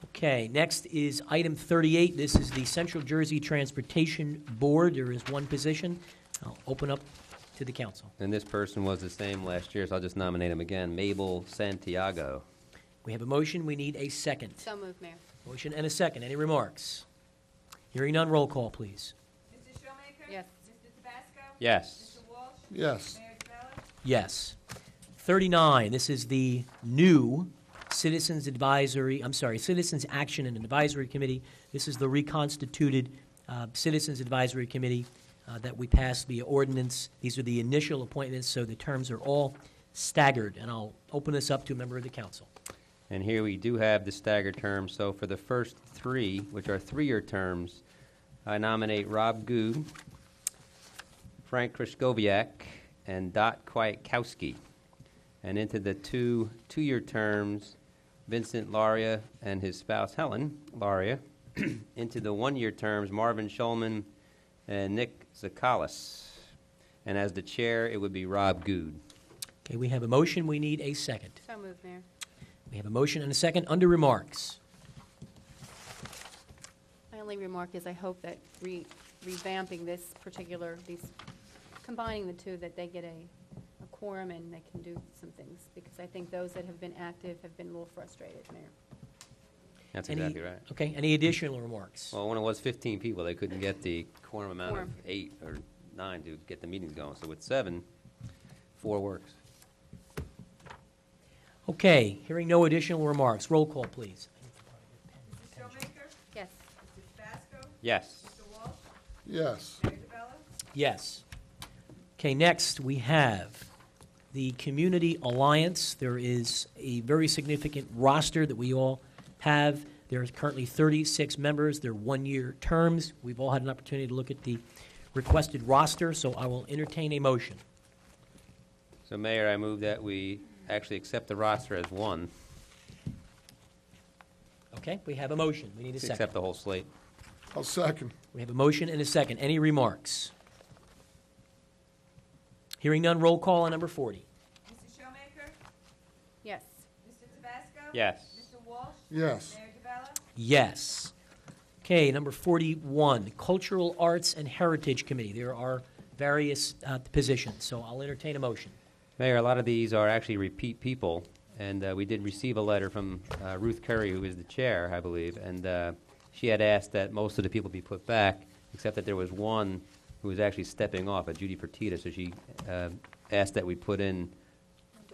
Okay, next is item 38. This is the Central Jersey Transportation Board. There is one position. I'll open up to the council. And this person was the same last year, so I'll just nominate him again, Mabel Santiago. We have a motion. We need a second. So moved, Mayor. Motion and a second. Any remarks? Hearing none. Roll call, please. Mrs. Showmaker? Yes. Mr. Tabasco? Yes. Mr. Walsh? Yes. Mayor DeBella? Yes. 39, this is the new Citizens Action and Advisory Committee. This is the reconstituted Citizens Advisory Committee that we passed via ordinance. These are the initial appointments, so the terms are all staggered. And I'll open this up to a member of the council. And here we do have the staggered terms. So for the first 3, which are 3-year terms, I nominate Rob Good, Frank Kryszkowiak, and Dot Kwiatkowski. And into the 2 two-year terms, Vincent Laria and his spouse Helen Laria. Into the 1-year terms, Marvin Schulman and Nick Zakalis. And as the chair, it would be Rob Good. Okay, we have a motion. We need a second. So moved, Mayor. We have a motion and a second. Under remarks. My only remark is I hope that revamping this particular, combining the two, that they get a quorum and they can do some things, because I think those that have been active have been a little frustrated, Mayor. That's Any- exactly right. Okay, any additional remarks? Well, when it was 15 people, they couldn't get the quorum amount of Quorum. 8 or 9 to get the meetings going. So with 7, 4 works. Okay, hearing no additional remarks. Roll call, please. Mrs. Showmaker? Yes. Mr. Tabasco? Yes. Mr. Walsh? Yes. Mayor DeBella? Yes. Okay, next we have the Community Alliance. There is a very significant roster that we all have. There are currently 36 members. They're one-year terms. We've all had an opportunity to look at the requested roster, so I will entertain a motion. So, Mayor, I move that we actually accept the roster as one, Okay, we have a motion. We need a second. accept the whole slate. I'll second. We have a motion and a second. Any remarks? Hearing none, roll call on number 40. Mrs. Showmaker? Yes. Mr. Tabasco? Yes. Mr. Walsh? Yes. Mayor DeBella? Yes. Okay, number 41, Cultural Arts and Heritage Committee. There are various positions, so I'll entertain a motion. Mayor, a lot of these are actually repeat people, and we did receive a letter from Ruth Curry, who is the chair, I believe, and she had asked that most of the people be put back, except that there was one who was actually stepping off, Judy Fertitta, so she asked that we put in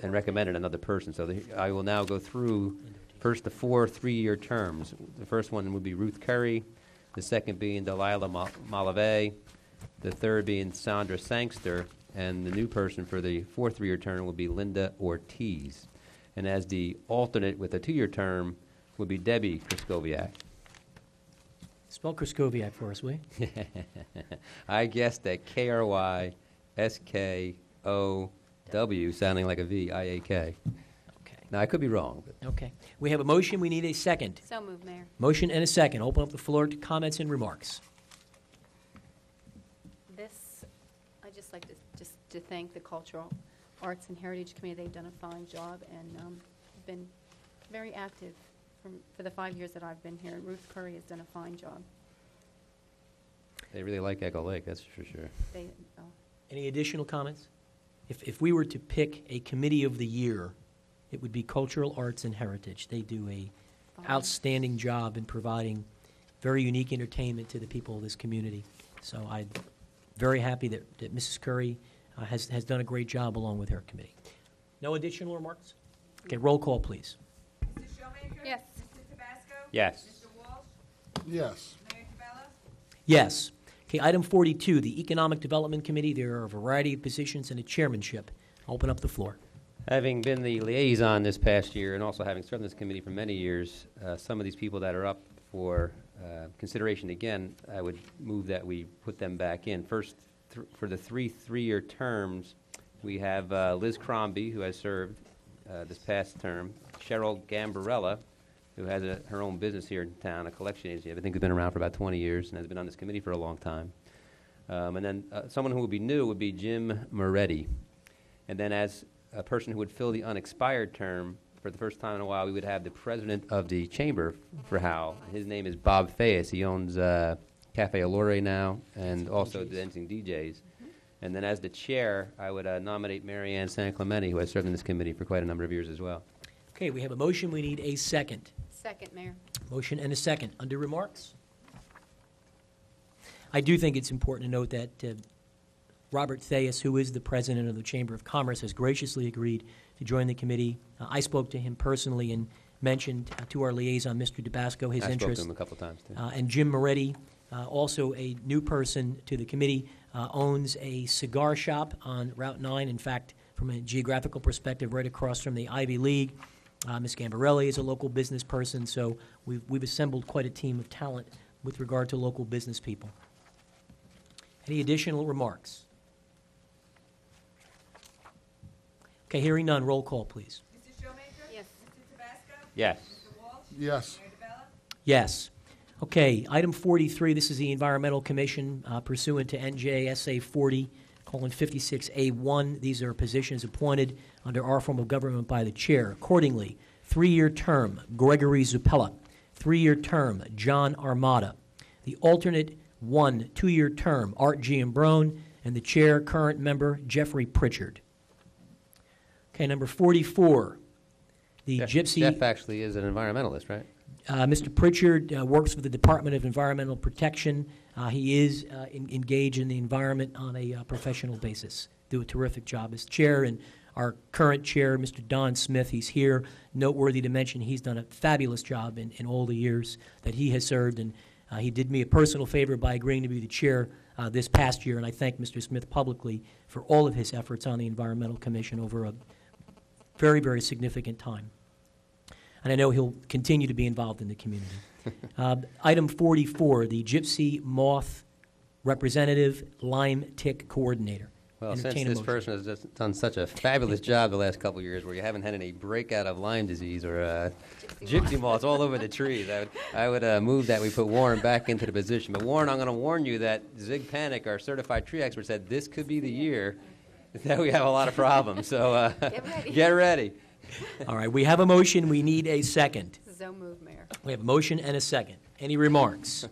and recommended another person. So I will now go through first the 4 3-year terms. The first one would be Ruth Curry, the second being Delilah Malave, the third being Sandra Sangster, and the new person for the 4th 3-year term will be Linda Ortiz. And as the alternate with a 2-year term would be Debbie Kraskowiak. Spell Kraskowiak for us, will you? I guessed that Kryskow, sounding like a V, IAK. Okay. Now, I could be wrong. But Okay. We have a motion. We need a second. So moved, Mayor. Motion and a second. Open up the floor to comments and remarks. I'd just like to thank the Cultural Arts and Heritage Committee. They've done a fine job and been very active for the 5 years that I've been here. Ruth Curry has done a fine job. they really like Echo Lake, that's for sure. Any additional comments? If we were to pick a committee of the year, it would be Cultural Arts and Heritage. They do a outstanding job in providing very unique entertainment to the people of this community. So I'm very happy that Mrs. Curry has done a great job along with her committee. No additional remarks? Okay, roll call, please. Mrs. Showmaker? Yes. Mr. Tabasco? Yes. Mr. Walsh? Yes. Mayor DeBella? Yes. Okay, item 42, the Economic Development Committee. There are a variety of positions and a chairmanship. I'll open up the floor. Having been the liaison this past year and also having served on this committee for many years, some of these people that are up for consideration again, I would move that we put them back in. First, for the 3-year terms, we have Liz Crombie, who has served this past term, Cheryl Gambarella, who has her own business here in town, a collection agency. I think has been around for about 20 years and has been on this committee for a long time. And then someone who would be new would be Jim Moretti. And then as a person who would fill the unexpired term, for the first time in a while, we would have the president of the chamber for Howell. His name is Bob Fayes. He owns Cafe Allure now and also Dancing DJs. And then as the chair, I would nominate Mary Ann San Clemente, who has served in this committee for quite a number of years as well. Okay, we have a motion. We need a second. Second, Mayor. Motion and a second. Under remarks? I do think it's important to note that Robert Thayes, who is the president of the Chamber of Commerce, has graciously agreed to join the committee. I spoke to him personally and mentioned to our liaison, Mr. Tabasco, his I spoke interest. to him a couple times, too. And Jim Moretti, also a new person to the committee, owns a cigar shop on Route 9. In fact, from a geographical perspective, right across from the Ivy League. Ms. Gambarelli is a local business person, so we've assembled quite a team of talent with regard to local business people. Any additional remarks? Okay, hearing none, roll call, please. Mrs. Showmaker? Yes. Mr. Tabasco? Yes. Mr. Walsh? Yes. Mayor DeBella? Yes. Okay, item 43, this is the Environmental Commission pursuant to NJSA 40:56A1. These are positions appointed under our form of government by the chair. Accordingly, 3-year term, Gregory Zuppella. 3-year term, John Armada. The alternate 1 2-year term, Art Giambrone. And the chair, current member, Jeffrey Pritchard. Okay, number 44, the Gypsy. Jeff actually is an environmentalist, right? Mr. Pritchard works for the Department of Environmental Protection. He is engaged in the environment on a professional basis. Do a terrific job as chair. And our current chair, Mr. Don Smith, he's here. Noteworthy to mention, he's done a fabulous job in all the years that he has served. And he did me a personal favor by agreeing to be the chair this past year. And I thank Mr. Smith publicly for all of his efforts on the Environmental Commission over a very, very significant time. And I know he'll continue to be involved in the community. Item 44, the Gypsy Moth Representative Lyme Tick Coordinator. Well, Entertain since a this motion. person has just done such a fabulous job the last couple of years where you haven't had any breakout of Lyme disease or gypsy moths all over the trees, I would move that we put Warren back into the position. But Warren, I'm going to warn you that Zig Panic, our certified tree expert, said this could be the year that we have a lot of problems. So get ready. All right, we have a motion. We need a second. So move, Mayor. We have a motion and a second. Any remarks?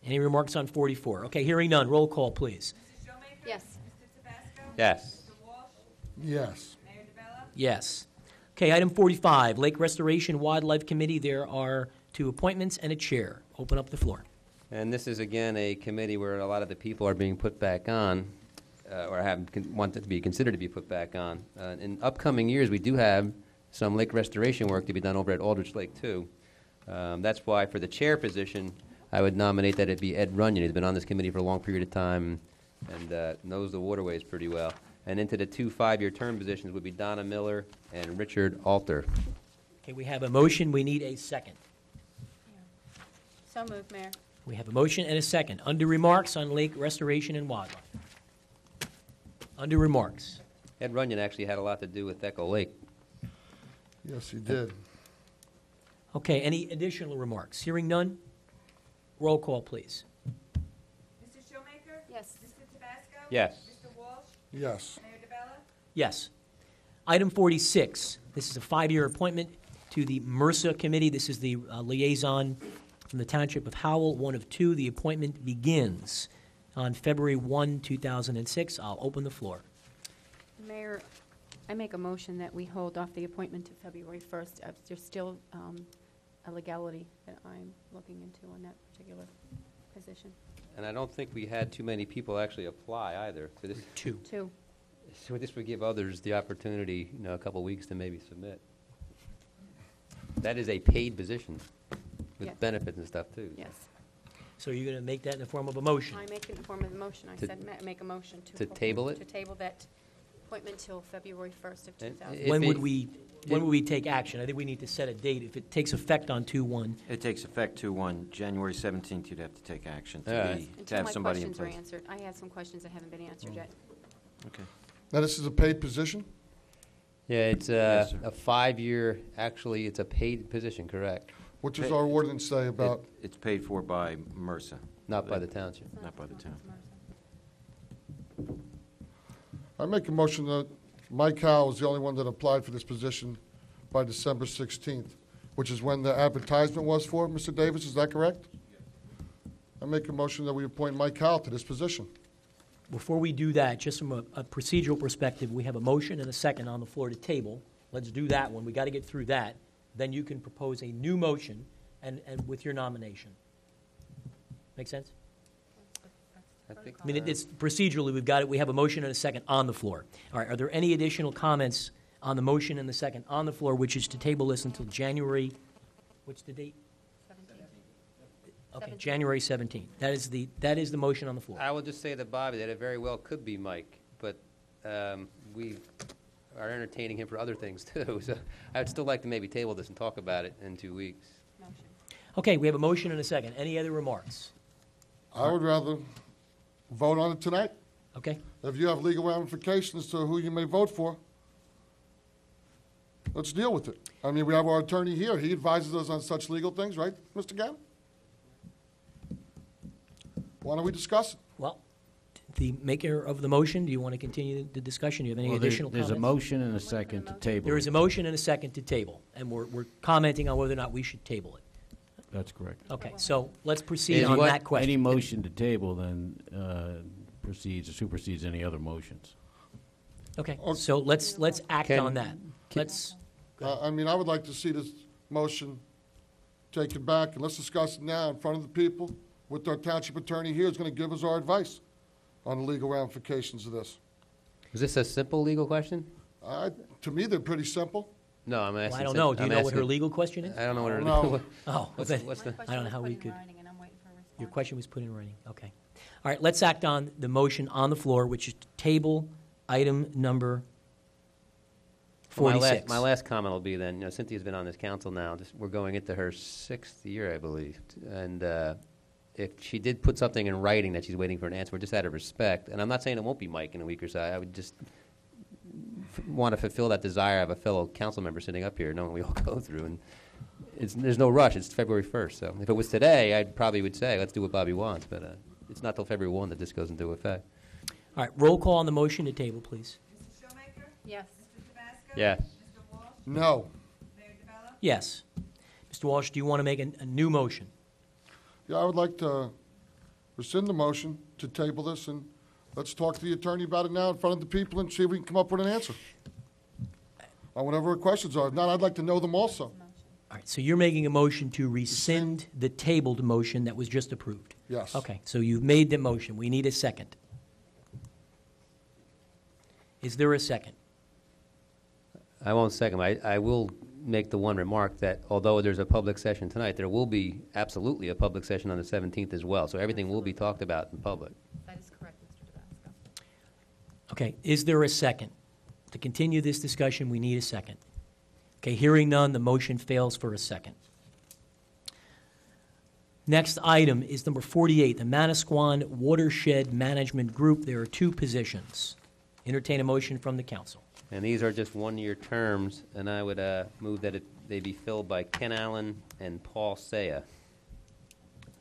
Any remarks on 44? Okay, hearing none. Roll call, please. Mrs. Showmaker? Yes. Mr. Tabasco? Yes. Mr. Walsh? Yes. Mayor DeBella? Yes. Okay, item 45, Lake Restoration Wildlife Committee. There are 2 appointments and a chair. Open up the floor. And this is, again, a committee where a lot of the people are being put back on, or want to be considered to be put back on. In upcoming years, we do have some lake restoration work to be done over at Aldrich Lake, too. That's why, for the chair position, I would nominate that it be Ed Runyon. He's been on this committee for a long period of time and knows the waterways pretty well. And into the 2 5-year term positions would be Donna Miller and Richard Alter. Okay, we have a motion. We need a second. So move, Mayor. We have a motion and a second. Under remarks on lake restoration and wildlife. Under remarks. Ed Runyon actually had a lot to do with Echo Lake. Yes, he did. Okay, any additional remarks? Hearing none? Roll call, please. Mrs. Showmaker? Yes. Mr. Tabasco? Yes. Mr. Walsh? Yes. Mayor DeBella? Yes. Item 46, this is a 5-year appointment to the MRSA Committee. This is the liaison from the Township of Howell, 1 of 2. The appointment begins on February 1, 2006. I'll open the floor. Mayor, I make a motion that we hold off the appointment to February 1st. There's still a legality that I'm looking into on that particular position. And I don't think we had too many people actually apply either. So this, 2. 2. so this would give others the opportunity, a couple weeks to maybe submit. That is a paid position with Yes. benefits and stuff, too. Yes. So you're going to make that in the form of a motion? I make it in the form of a motion. I To- said make a motion to table it? To table that appointment till February 1st of And 2000. if When would it- we take action? I think we need to set a date. If it takes effect on 2/1, It takes effect 2/1, January 17th, you'd have to take action All right. to Until have my somebody in questions are place. answered. I have some questions that haven't been answered yet. Okay. Now, this is a paid position? Yeah, it's Yes, sir. a 5-year, actually, it's a paid position, correct? What does our ordinance say about, It's paid for by MRSA, Not by the township. not by the town. I make a motion that Mike Howell is the only one that applied for this position by December 16th, which is when the advertisement was for, Mr. Davis, is that correct? I make a motion that we appoint Mike Howell to this position. before we do that, just from a procedural perspective, we have a motion and a second on the floor to table. Let's do that one. We got to get through that. Then you can propose a new motion and with your nomination. Make sense? I think, I mean, it's procedurally, we've got it. We have a motion and a second on the floor. All right, are there any additional comments on the motion and the second on the floor, which is to table this until January, what's the date? 17. Okay, 17th. January 17th. That is the motion on the floor. I will just say to Bobby that it very well could be Mike, but we are entertaining him for other things, too. So I'd still like to maybe table this and talk about it in 2 weeks. Motion. Okay, we have a motion and a second. Any other remarks? I would rather vote on it tonight. Okay? If you have legal ramifications to who you may vote for, let's deal with it. I mean, we have our attorney here. He advises us on such legal things, right, Mr. Gannon? Why don't we discuss it? Well, the maker of the motion, do you want to continue the discussion? Do you have any Well, additional there's comments? a motion and a second to table. There is a motion and a second to table, and we're commenting on whether or not we should table it. That's correct. Okay, so let's proceed Is on what- that question. Any motion to table then proceeds or supersedes any other motions. Okay, so let's act Can- on that. Let's, I mean, I would like to see this motion taken back, and let's discuss it now in front of the people with our township attorney here, who's going to give us our advice on the legal ramifications of this. Is this a simple legal question? To me, they're pretty simple. No, I'm well, asking. I don't know. Do you I'm know what her asking- legal question is? I don't know what her No. legal. Oh, What's, then, what's the? I don't know how we could. Your Your question was put in writing, okay. All right, let's act on the motion on the floor, which is to table item number Well, 46. My last comment will be then, Cynthia's been on this council now, we're going into her 6th year, I believe. And if she did put something in writing that she's waiting for an answer, just out of respect, and I'm not saying it won't be Mike in a week or so, I would just want to fulfill that desire of a fellow council member sitting up here, knowing we all go through. And there's no rush, it's February 1st. So if it was today, I probably would say, let's do what Bobby wants. But it's not till February 1 that this goes into effect. All right, roll call on the motion to table, please. Mrs. Showmaker? Yes. Mr. Tabasco? Yes. Mr. Walsh? No. Mayor DeBella? Yes. Mr. Walsh, do you want to make a new motion? Yeah, I would like to rescind the motion to table this, and let's talk to the attorney about it now in front of the people and see if we can come up with an answer on whatever her questions are. If not, I'd like to know them also. All right, so you're making a motion to rescind the tabled motion that was just approved? Yes. Okay, so you've made the motion. We need a second. Is there a second? I won't second. I will make the one remark that although there's a public session tonight, there will be absolutely a public session on the 17th as well. So everything will be talked about in public. That is correct, Mr. Tabasco. Okay, is there a second? To continue this discussion, we need a second. Okay, hearing none, the motion fails for a second. Next item is number 48, the Manasquan Watershed Management Group. There are two positions. Entertain a motion from the council. And these are just one-year terms, and I would move that they be filled by Ken Allen and Paul Saya.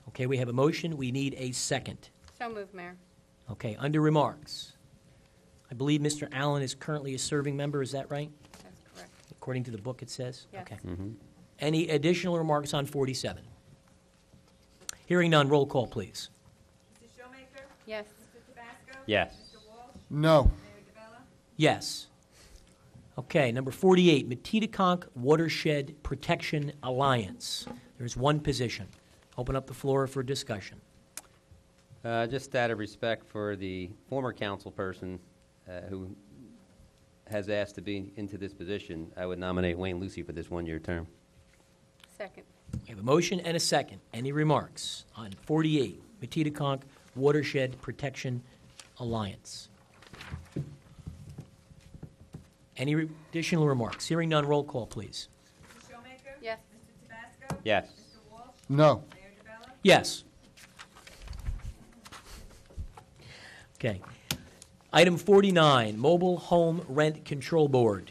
Okay, we have a motion. We need a second. So moved, Mayor. Okay, under remarks. I believe Mr. Allen is currently a serving member. Is that right? That's correct. According to the book, it says? Yes. Okay. Mm-hmm. Any additional remarks on 47? Hearing none, roll call, please. Mrs. Showmaker? Yes. Mr. Tabasco? Yes. Mr. Walsh? No. Mayor DeBella? Yes. Okay, number 48, Metitaconk Watershed Protection Alliance. There's one position. Open up the floor for discussion. Just out of respect for the former council person who has asked to be into this position, I would nominate Wayne Lucy for this one-year term. Second. We have a motion and a second. Any remarks on 48, Metitaconk Watershed Protection Alliance? Any additional remarks? Hearing none, roll call, please. Mrs. Showmaker? Yes. Mr. Tabasco? Yes. Mr. Walsh? No. Mayor DeBella? Yes. Okay. Item 49, Mobile Home Rent Control Board.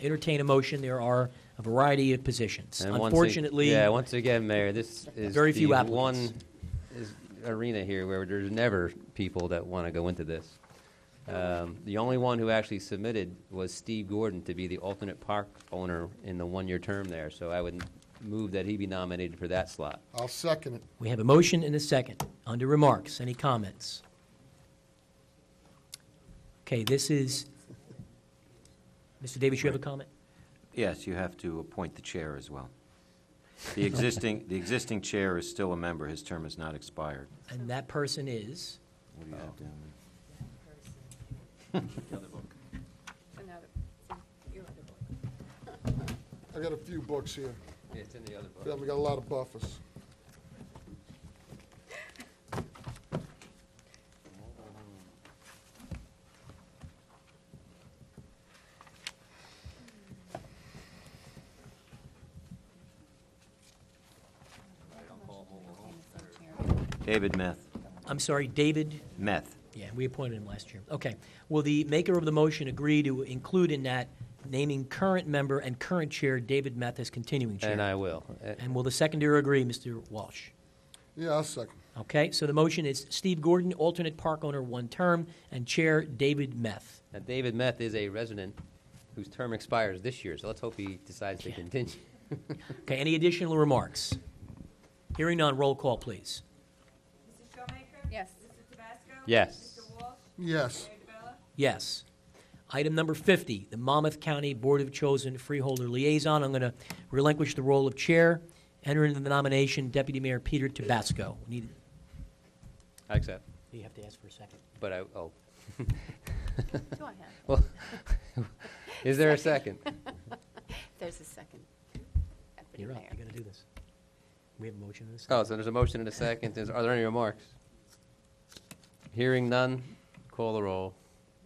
Entertain a motion. There are a variety of positions. And Unfortunately, once again, Mayor, this is Very few the applicants. one arena here where there's never people that want to go into this. The only one who actually submitted was Steve Gordon to be the alternate park owner in the one-year term there. So I would move that he be nominated for that slot. I'll second it. we have a motion and a second. Under remarks, any comments? Okay, this is, Mr. Davis, you have a comment? Yes, you have to appoint the chair as well. The existing chair is still a member. His term has not expired. And that person is? What do you have down Another, it's in your other book. I got a few books here. Yeah, it's in the other book. Yeah, we got a lot of buffers. David Meth. I'm sorry, David? Meth. Yeah, we appointed him last year. Okay. Will the maker of the motion agree to include in that naming current member and current chair David Meth as continuing chair? And I will. And will the seconder agree, Mr. Walsh? Yeah, I'll second. Okay, so the motion is Steve Gordon, alternate park owner, one term, and Chair David Meth. Now, David Meth is a resident whose term expires this year, so let's hope he decides to continue. Okay, any additional remarks? Hearing none, roll call, please. Mrs. Showmaker? Yes. Mr. Tabasco? Yes. Mr. Walsh? Yes. Mayor DeBella? Yes. Item number 50, the Monmouth County Board of Chosen Freeholder Liaison. I'm going to relinquish the role of chair, enter into the nomination Deputy Mayor Peter Tabasco. We need, I accept, you have to ask for a second. but Do I have? well, is there a second? There's a second. Deputy You're up, Mayor. you're going to do this. We have a motion in a second. Oh, so there's a motion and a second. Are there any remarks? Hearing none, call the roll.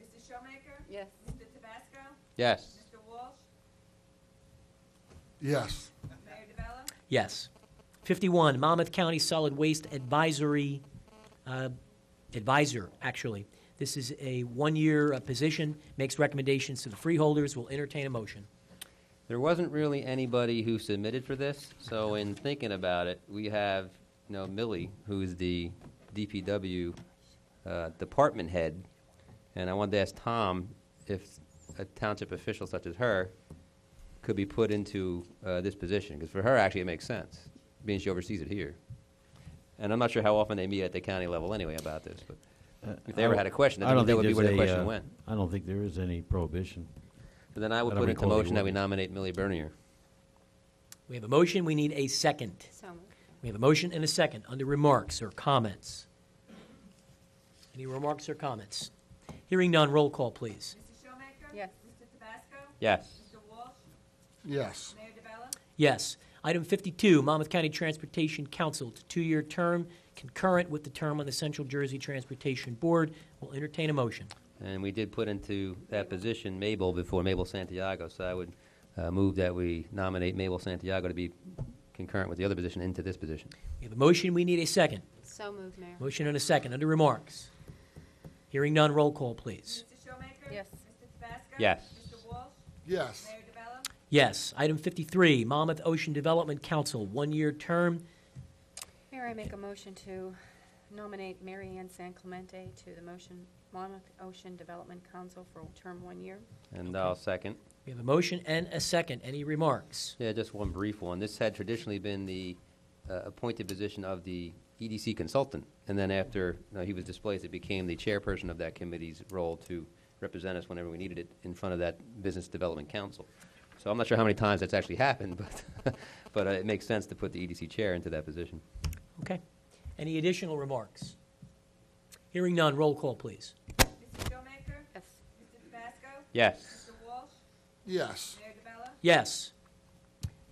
Mrs. Showmaker? Yes. Mr. Tabasco? Yes. Mr. Walsh? Yes. Mayor DeBella? Yes. 51, Monmouth County Solid Waste Advisory, advisor, actually. This is a one-year position, makes recommendations to the freeholders. Will entertain a motion. There wasn't really anybody who submitted for this, so in thinking about it, we have, Millie, who is the DPW department head, and I wanted to ask Tom if a township official such as her could be put into this position, because for her, actually, it makes sense, being she oversees it here. And I'm not sure how often they meet at the county level anyway about this, but if they ever had a question, that would be where the question went. I don't think there is any prohibition. So then I would I don't put into recall the motion that we ordinance. nominate Millie Bernier. We have a motion. We need a second. So moved. We have a motion and a second. Under remarks or comments? Any remarks or comments? Hearing none, roll call, please. Mrs. Showmaker? Yes. Mr. Tabasco? Yes. Mr. Walsh? Yes. Mayor DeBella? Yes. Item 52, Monmouth County Transportation Council. It's a two-year term, concurrent with the term on the Central Jersey Transportation Board. We'll entertain a motion. And we did put into that position Mabel before, Mabel Santiago, so I would move that we nominate Mabel Santiago to be concurrent with the other position into this position. We have a motion. We need a second. So moved, Mayor. Motion and a second. Under remarks. Hearing none, roll call, please. Mrs. Showmaker? Yes. Mr. Tabasco? Yes. Mr. Walsh? Yes. Mayor DeBella? Yes. Item 53, Monmouth Ocean Development Council, one-year term. Mayor, I make a motion to nominate Mary Ann San Clemente to the Monmouth Ocean Development Council for a term 1 year. And I'll second. We have a motion and a second. Any remarks? Yeah, just one brief one. This had traditionally been the appointed position of the EDC consultant, and then after he was displaced, it became the chairperson of that committee's role to represent us whenever we needed it in front of that Business Development Council. So I'm not sure how many times that's actually happened, but it makes sense to put the EDC chair into that position. Okay. Any additional remarks? Hearing none, roll call, please. Mrs. Showmaker? Yes. Mr. Tabasco? Yes. Mr. Walsh? Yes. Mayor DeBella? Yes.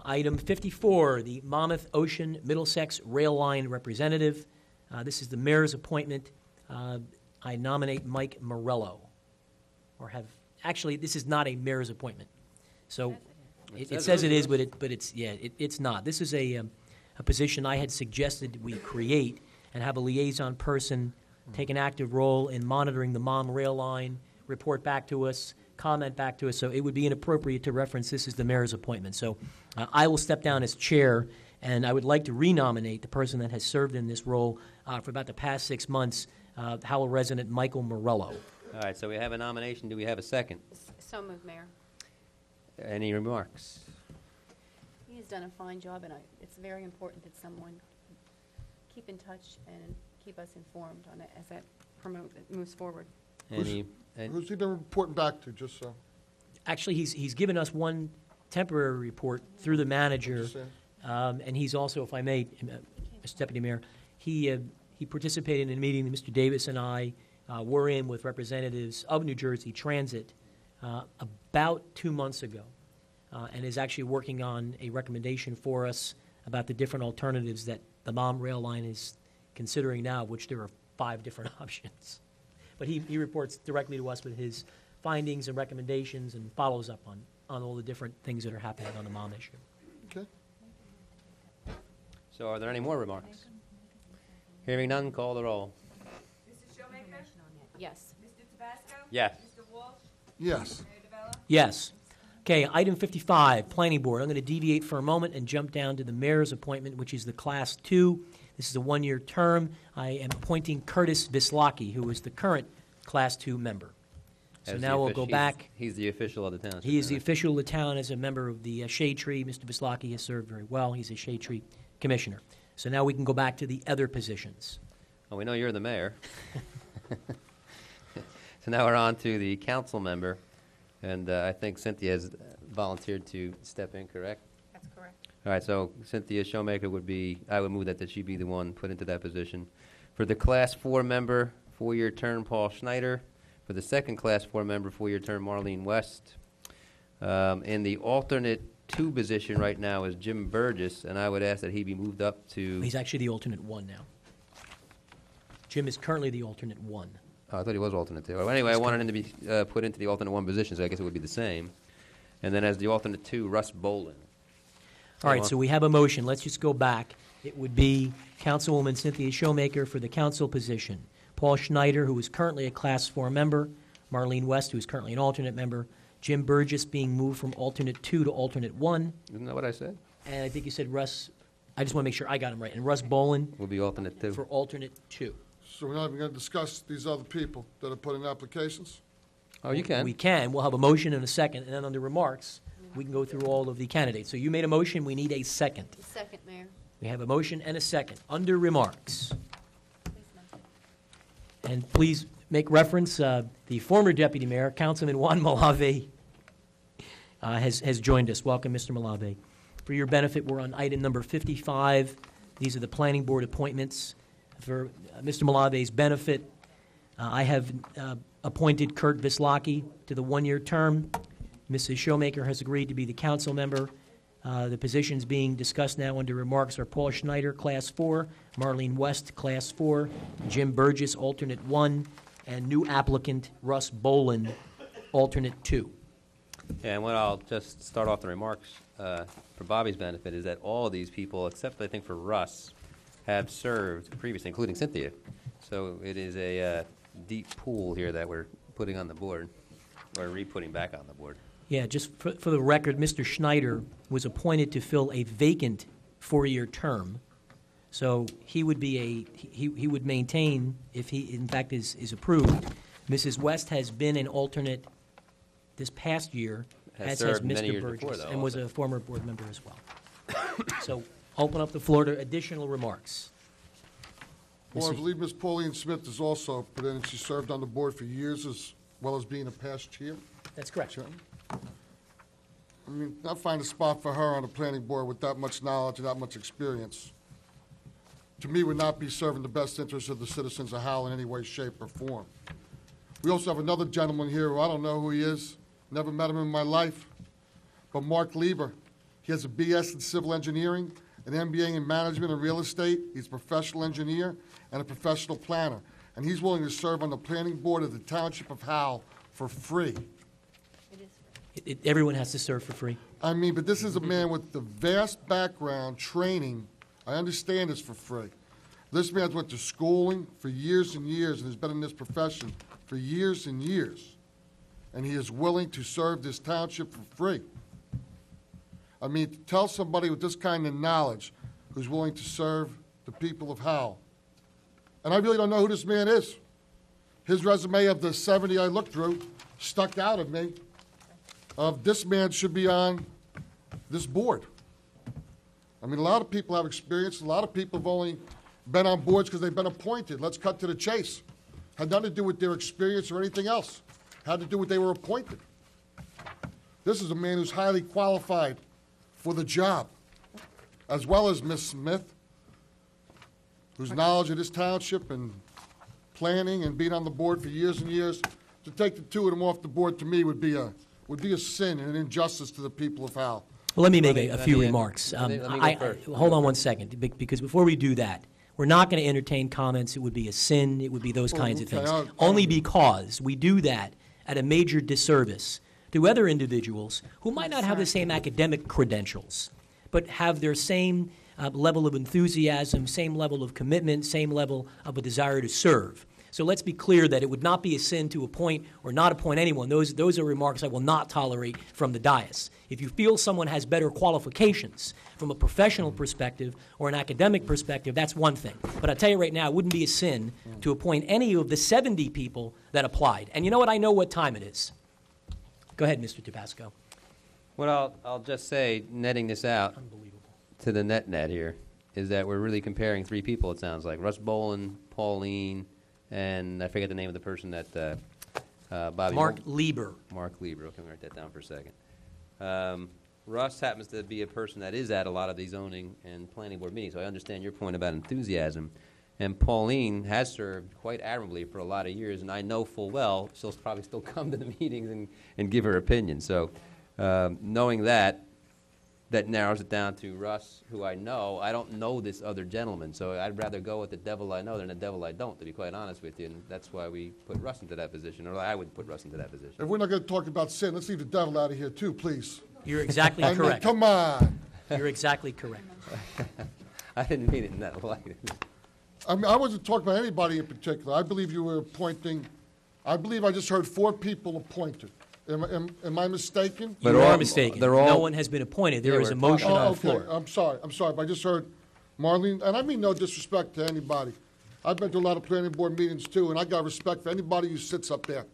Item 54, the Monmouth Ocean Middlesex Rail Line Representative. This is the mayor's appointment. I nominate Mike Morello. Actually, this is not a mayor's appointment. So it says it is, but it's not. This is a position I had suggested we create and have a liaison person take an active role in monitoring the Mon Rail Line, report back to us, comment back to us. So it would be inappropriate to reference this as the mayor's appointment. So I will step down as chair, and I would like to renominate the person that has served in this role for about the past 6 months, Howell resident Michael Morello. All right, so we have a nomination. Do we have a second? So moved, Mayor. Any remarks? He has done a fine job, and it's very important that someone keep in touch and keep us informed on it as that moves forward. Any? Who's he been reporting back to, just so? Actually, he's given us one temporary report through the manager, Just saying. and he's also, if I may, Mr. Deputy Mayor, he participated in a meeting that Mr. Davis and I were in with representatives of New Jersey Transit about 2 months ago, and is actually working on a recommendation for us about the different alternatives that the Mon Rail Line is considering now, which there are 5 different options. But he reports directly to us with his findings and recommendations and follows up on all the different things that are happening on the Mon issue. Okay. So are there any more remarks? Hearing none, call the roll. Mrs. Showmaker? Yes. Mr. Tabasco? Yes. Mr. Walsh? Yes. Mayor DeBella? Yes. Okay, item 55, Planning Board. I'm going to deviate for a moment and jump down to the mayor's appointment, which is the Class 2. This is a one-year term. I am appointing Curtis Vislaki, who is the current Class 2 member. So As now the we'll go offici- back. He's the official of the township. He is the right? official of the town as a member of the Shade Tree. Mr. Vislaki has served very well. He's a Shade Tree commissioner. So now we can go back to the other positions. Well, we know you're the mayor. So now we're on to the council member, and I think Cynthia has volunteered to step in, correct? That's correct. All right, so Cynthia Showmaker would be, I would move that she be the one put into that position. For the Class 4 member, 4-year term, Paul Schneider. For the second Class 4 member, 4-year term, Marlene West. In the alternate 2 position right now is Jim Burgess, and I would ask that he be moved up to, He's actually the alternate 1 now. Jim is currently the alternate 1. oh, I thought he was alternate 2. Well, anyway, I wanted him to be put into the alternate 1 position, so I guess it would be the same. And then as the alternate 2, Russ Bolin. All right, so we have a motion. Let's just go back. It would be Councilwoman Cynthia Showmaker for the council position, Paul Schneider, who is currently a Class 4 member, Marlene West, who is currently an alternate member, Jim Burgess being moved from alternate 2 to alternate 1, Isn't that what I said? and I think you said Russ, I just want to make sure I got him right, and Russ Bolin Will be alternate 2. for alternate 2. So we're not even going to discuss these other people that are putting applications? Oh, you can. We can. We'll have a motion and a second, and then under remarks, we can go through all of the candidates. So you made a motion. We need a second. Second, Mayor. We have a motion and a second. Under remarks. And please make reference, the former deputy mayor, Councilman Juan Malave, has joined us. Welcome, Mr. Malave. For your benefit, we're on item number 55. These are the planning board appointments. For Mr. Malave's benefit, I have appointed Kurt Vislaki to the one-year term. Mrs. Showmaker has agreed to be the council member. The positions being discussed now under remarks are Paul Schneider, Class 4, Marlene West, Class 4, Jim Burgess, alternate 1, and new applicant Russ Bolin, alternate 2. Yeah, and what I'll just start off the remarks for Bobby's benefit is that all of these people, except I think for Russ, have served previously, including Cynthia. So it is a deep pool here that we're putting on the board, or re-putting back on the board. Yeah, just for the record, Mr. Schneider was appointed to fill a vacant 4-year term. So he would be he would maintain, if he in fact is approved. Mrs. West has been an alternate this past year, Has as has served many Mr. years Burgess, before, though, and was also. a former board member as well. So open up the floor to additional remarks. Well, I Mrs. believe Ms. Pauline Smith is also put in, and she served on the board for years as well as being a past chair. That's correct. I mean, I find a spot for her on the planning board with that much knowledge and that much experience. To me, would not be serving the best interests of the citizens of Howell in any way, shape, or form. We also have another gentleman here who I don't know who he is, never met him in my life, but Mark Lieber. He has a BS in civil engineering, an MBA in management and real estate. He's a professional engineer and a professional planner. And he's willing to serve on the planning board of the Township of Howell for free. Everyone has to serve for free. I mean, but this is a man with the vast background, training. I understand it's for free. This man's went to schooling for years and years and has been in this profession for years and years. And he is willing to serve this township for free. I mean, to tell somebody with this kind of knowledge who's willing to serve the people of Howell. And I really don't know who this man is. His resume of the 70 I looked through stuck out at me. Of this man should be on this board. I mean, a lot of people have experience. A lot of people have only been on boards because they've been appointed. Let's cut to the chase. Had nothing to do with their experience or anything else. Had to do with they were appointed. This is a man who's highly qualified for the job, as well as Ms. Smith, whose knowledge of this township and planning and being on the board for years and years. To take the two of them off the board, to me, would be a sin and an injustice to the people of Howell. Well, let me make Let a me- few let me- remarks. let me go first. Hold on one second, because before we do that, we're not going to entertain comments. It would be a sin. It would be those kinds of okay, things. I'll- Only because we do that at a major disservice to other individuals who might not have the same academic credentials, but have their same level of enthusiasm, same level of commitment, same level of a desire to serve. So let's be clear that it would not be a sin to appoint or not appoint anyone. Those are remarks I will not tolerate from the dais. If you feel someone has better qualifications from a professional perspective or an academic perspective, that's one thing. But I tell you right now, it wouldn't be a sin to appoint any of the 70 people that applied. And you know what? I know what time it is. Go ahead, Mr. Tabasco. Well, I'll just say, netting this out Unbelievable. to the net here, is that we're really comparing three people, it sounds like. Russ Bolin, Pauline, and I forget the name of the person that Bobby... Mark Lieber. Mark Lieber. Okay, let me write that down for a second. Russ happens to be a person that is at a lot of these zoning and planning board meetings, so I understand your point about enthusiasm. And Pauline has served quite admirably for a lot of years, and I know full well she'll probably still come to the meetings and give her opinion. So knowing that narrows it down to Russ, who I know. I don't know this other gentleman, so I'd rather go with the devil I know than the devil I don't, to be quite honest with you, and that's why we put Russ into that position, or I would put Russ into that position. If we're not going to talk about sin, let's leave the devil out of here too, please. You're exactly I mean, correct. come on. You're exactly correct. I didn't mean it in that light. I mean, I wasn't talking about anybody in particular. I believe you were appointing, I believe I just heard 4 people appointed. Am I mistaken? But You all- are mistaken. they're all- No one has been appointed. There Yeah, is a we're motion talking- on the okay. floor. I'm sorry, but I just heard Marlene, and I mean no disrespect to anybody. I've been to a lot of planning board meetings too, and I got respect for anybody who sits up there.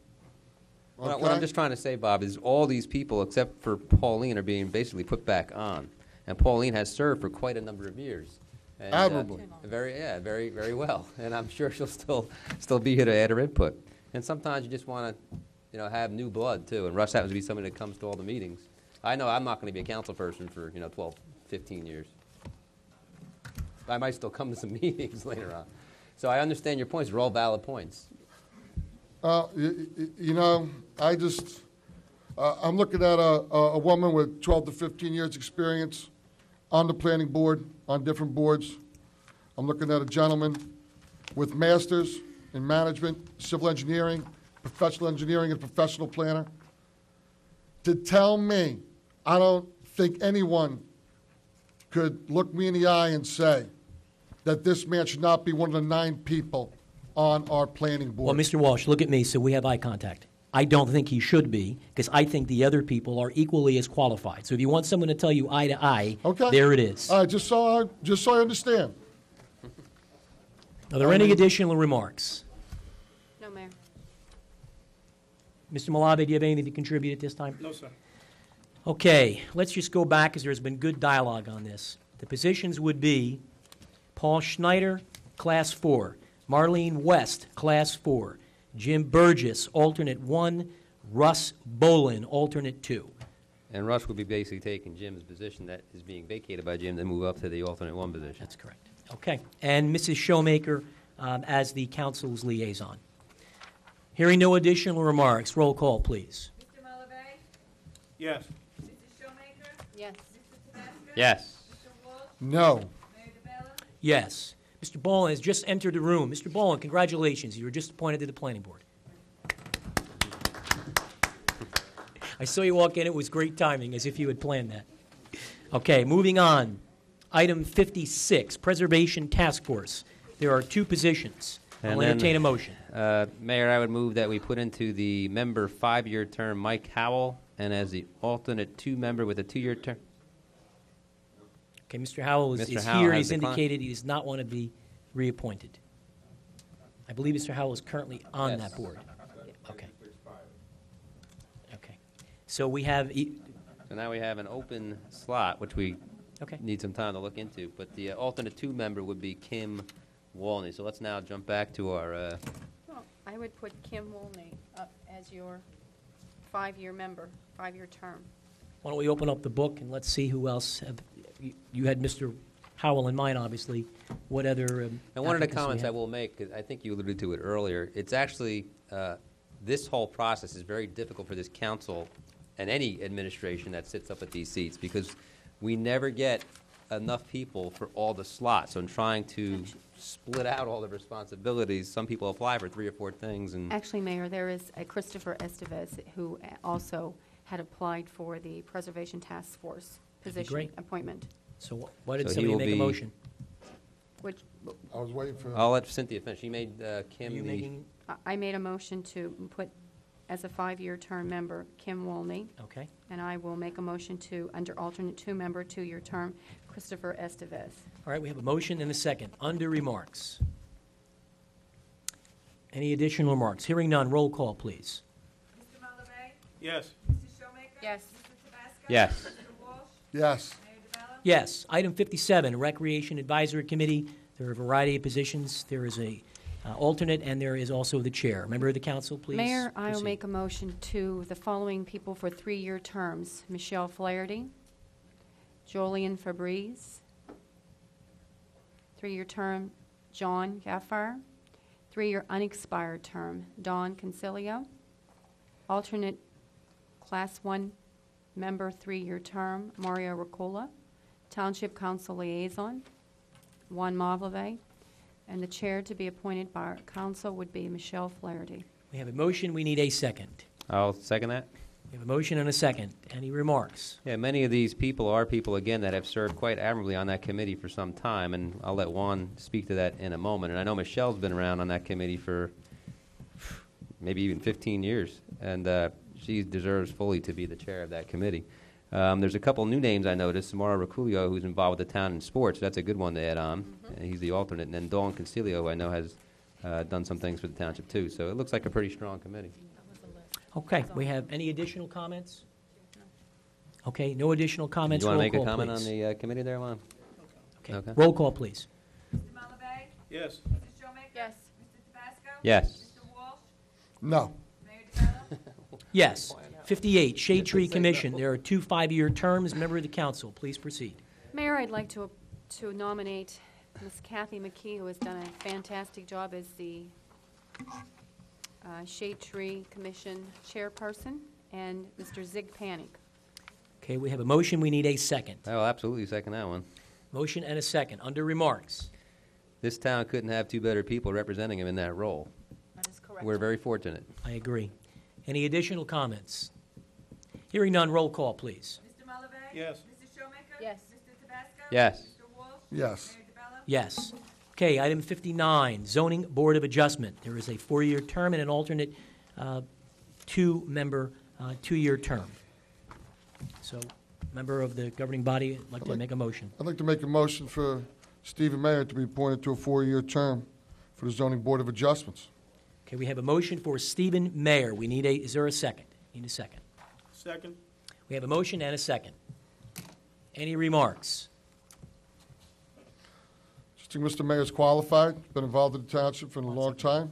What Okay? I'm just trying to say, Bob, is all these people, except for Pauline, are being basically put back on. And Pauline has served for quite a number of years. And, Admirably. very, very well. And I'm sure she'll still be here to add her input. And sometimes you just want to, have new blood, too. And Russ happens to be somebody that comes to all the meetings. I know I'm not going to be a council person for, 12, 15 years. I might still come to some meetings later on. So I understand your points. They're all valid points. I just, I'm looking at a woman with 12 to 15 years experience on the planning board, on different boards. I'm looking at a gentleman with masters in management, civil engineering, professional engineering, and professional planner. To tell me, I don't think anyone could look me in the eye and say that this man should not be one of the 9 people on our planning board. Well, Mr. Walsh, look at me so we have eye contact. I don't think he should be, because I think the other people are equally as qualified. So if you want someone to tell you eye to eye, Okay. there it is. All right, just so I understand. Are there any additional remarks? No, Mayor. Mr. Malave, do you have anything to contribute at this time? No, sir. Okay, let's just go back, because there's been good dialogue on this. The positions would be Paul Schneider, Class 4, Marlene West, Class 4, Jim Burgess, Alternate 1, Russ Bolin, Alternate 2. And Russ would be basically taking Jim's position that is being vacated by Jim to move up to the alternate 1 position. That's correct. Okay, and Mrs. Showmaker as the council's liaison. Hearing no additional remarks, roll call, please. Mr. Malave? Yes. Mrs. Showmaker? Yes. Mr. Tabasco? Yes. Mr. Walsh? No. Mayor DeBella? Yes. Mr. Bolin has just entered the room. Mr. Bolin, congratulations. You were just appointed to the planning board. I saw you walk in. It was great timing, as if you had planned that. Okay, moving on. Item 56, Preservation Task Force. There are 2 positions. I'll And then- entertain a motion. Mayor, I would move that we put into the member 5-year term Mike Howell, and as the alternate 2 member with a 2-year term. Okay, Mr. Howell is Mr. Howell here. has He's declined. indicated he does not want to be reappointed. I believe Mr. Howell is currently on Yes. that board. Okay. Okay. So we have, So now we have an open slot, which we okay. need some time to look into, but the alternate 2 member would be Kim Walney. So let's now jump back to our, Well, I would put Kim Wolney up as your 5-year member, 5-year term. Why don't we open up the book and let's see who else have, you had Mr. Howell in mind, obviously. What other and one of the applicants do we comments I have? will make, 'cause I think you alluded to it earlier, it's actually, this whole process is very difficult for this council and any administration that sits up at these seats, because we never get enough people for all the slots. So in trying to split out all the responsibilities, some people apply for 3 or 4 things, and Actually, Mayor, there is a Christopher Estevez who also had applied for the Preservation Task Force That'd be position great. appointment. So why did So he somebody will make a be- motion? Which, I was waiting for. I'll let Cynthia finish. She made Are Kim you the... making, I made a motion to put as a 5-year term member Kim Wolney, okay. and I will make a motion to, under alternate 2-member, 2-year term, Christopher Estevez. All right, we have a motion and a second. Under remarks. Any additional remarks? Hearing none, roll call, please. Mr. Malave? Yes. Mrs. Showmaker? Yes. Mr. Tabasco? Yes. Mr. Walsh? Yes. Mayor DeBello? Yes. Item 57, Recreation Advisory Committee. There are a variety of positions. There is a alternate, and there is also the chair. Member of the council, please. Mayor, I will proceed. make a motion to the following people for 3-year terms: Michelle Flaherty, Jolien Fabrice, 3-year term, John Gaffar, 3-year unexpired term, Don Concilio, alternate Class 1 member, 3-year term, Mario Ricola, Township Council Liaison, Juan Mavleve, and the chair to be appointed by our council would be Michelle Flaherty. We have a motion. We need a second. I'll second that. We have a motion and a second. Any remarks? Yeah, many of these people are people, again, that have served quite admirably on that committee for some time, and I'll let Juan speak to that in a moment. And I know Michelle's been around on that committee for maybe even 15 years, and she deserves fully to be the chair of that committee. There's a couple new names I noticed. Mario Riculio, who's involved with the town in sports. That's a good one to add on. He's the alternate. And then Dawn Concilio, who I know has done some things for the township, too. So it looks like a pretty strong committee. Okay, we have any additional comments? Okay, no additional comments. Do you want to Roll make a call, comment on please. the committee there, Juan? Okay. Okay. Roll call, please. Mr. Malave? Yes. Mrs. Showmaker? Yes. Mr. Tabasco? Yes. Mr. Walsh? No. Mayor DeBello? Yes. 58, Shade Tree Commission. There are 2 5-year terms. Member of the council, please proceed. Mayor, I'd like to nominate Ms. Kathy McKee, who has done a fantastic job as the Shade Tree Commission chairperson, and Mr. Zig Panic. Okay, we have a motion. We need a second. I will absolutely second that one. Motion and a second. Under remarks. This town couldn't have 2 better people representing him in that role. That is correct. We're very fortunate. I agree. Any additional comments? Hearing none, roll call, please. Mr. Malave? Yes. Mrs. Showmaker? Yes. Mr. Tabasco? Yes. Mr. Walsh? Yes. Mayor DeBello? Yes. Okay, item 59, Zoning Board of Adjustment. There is a 4-year term and an alternate 2-member, 2-year term. So, member of the governing body, I'd like to make a motion. I'd like to make a motion for Stephen Mayer to be appointed to a 4-year term for the Zoning Board of Adjustments. Okay, we have a motion for Stephen Mayer. We need is there a second? Need a second. Second. We have a motion and a second. Any remarks? I think Mr. Mayor's qualified, been involved in the township for a long time.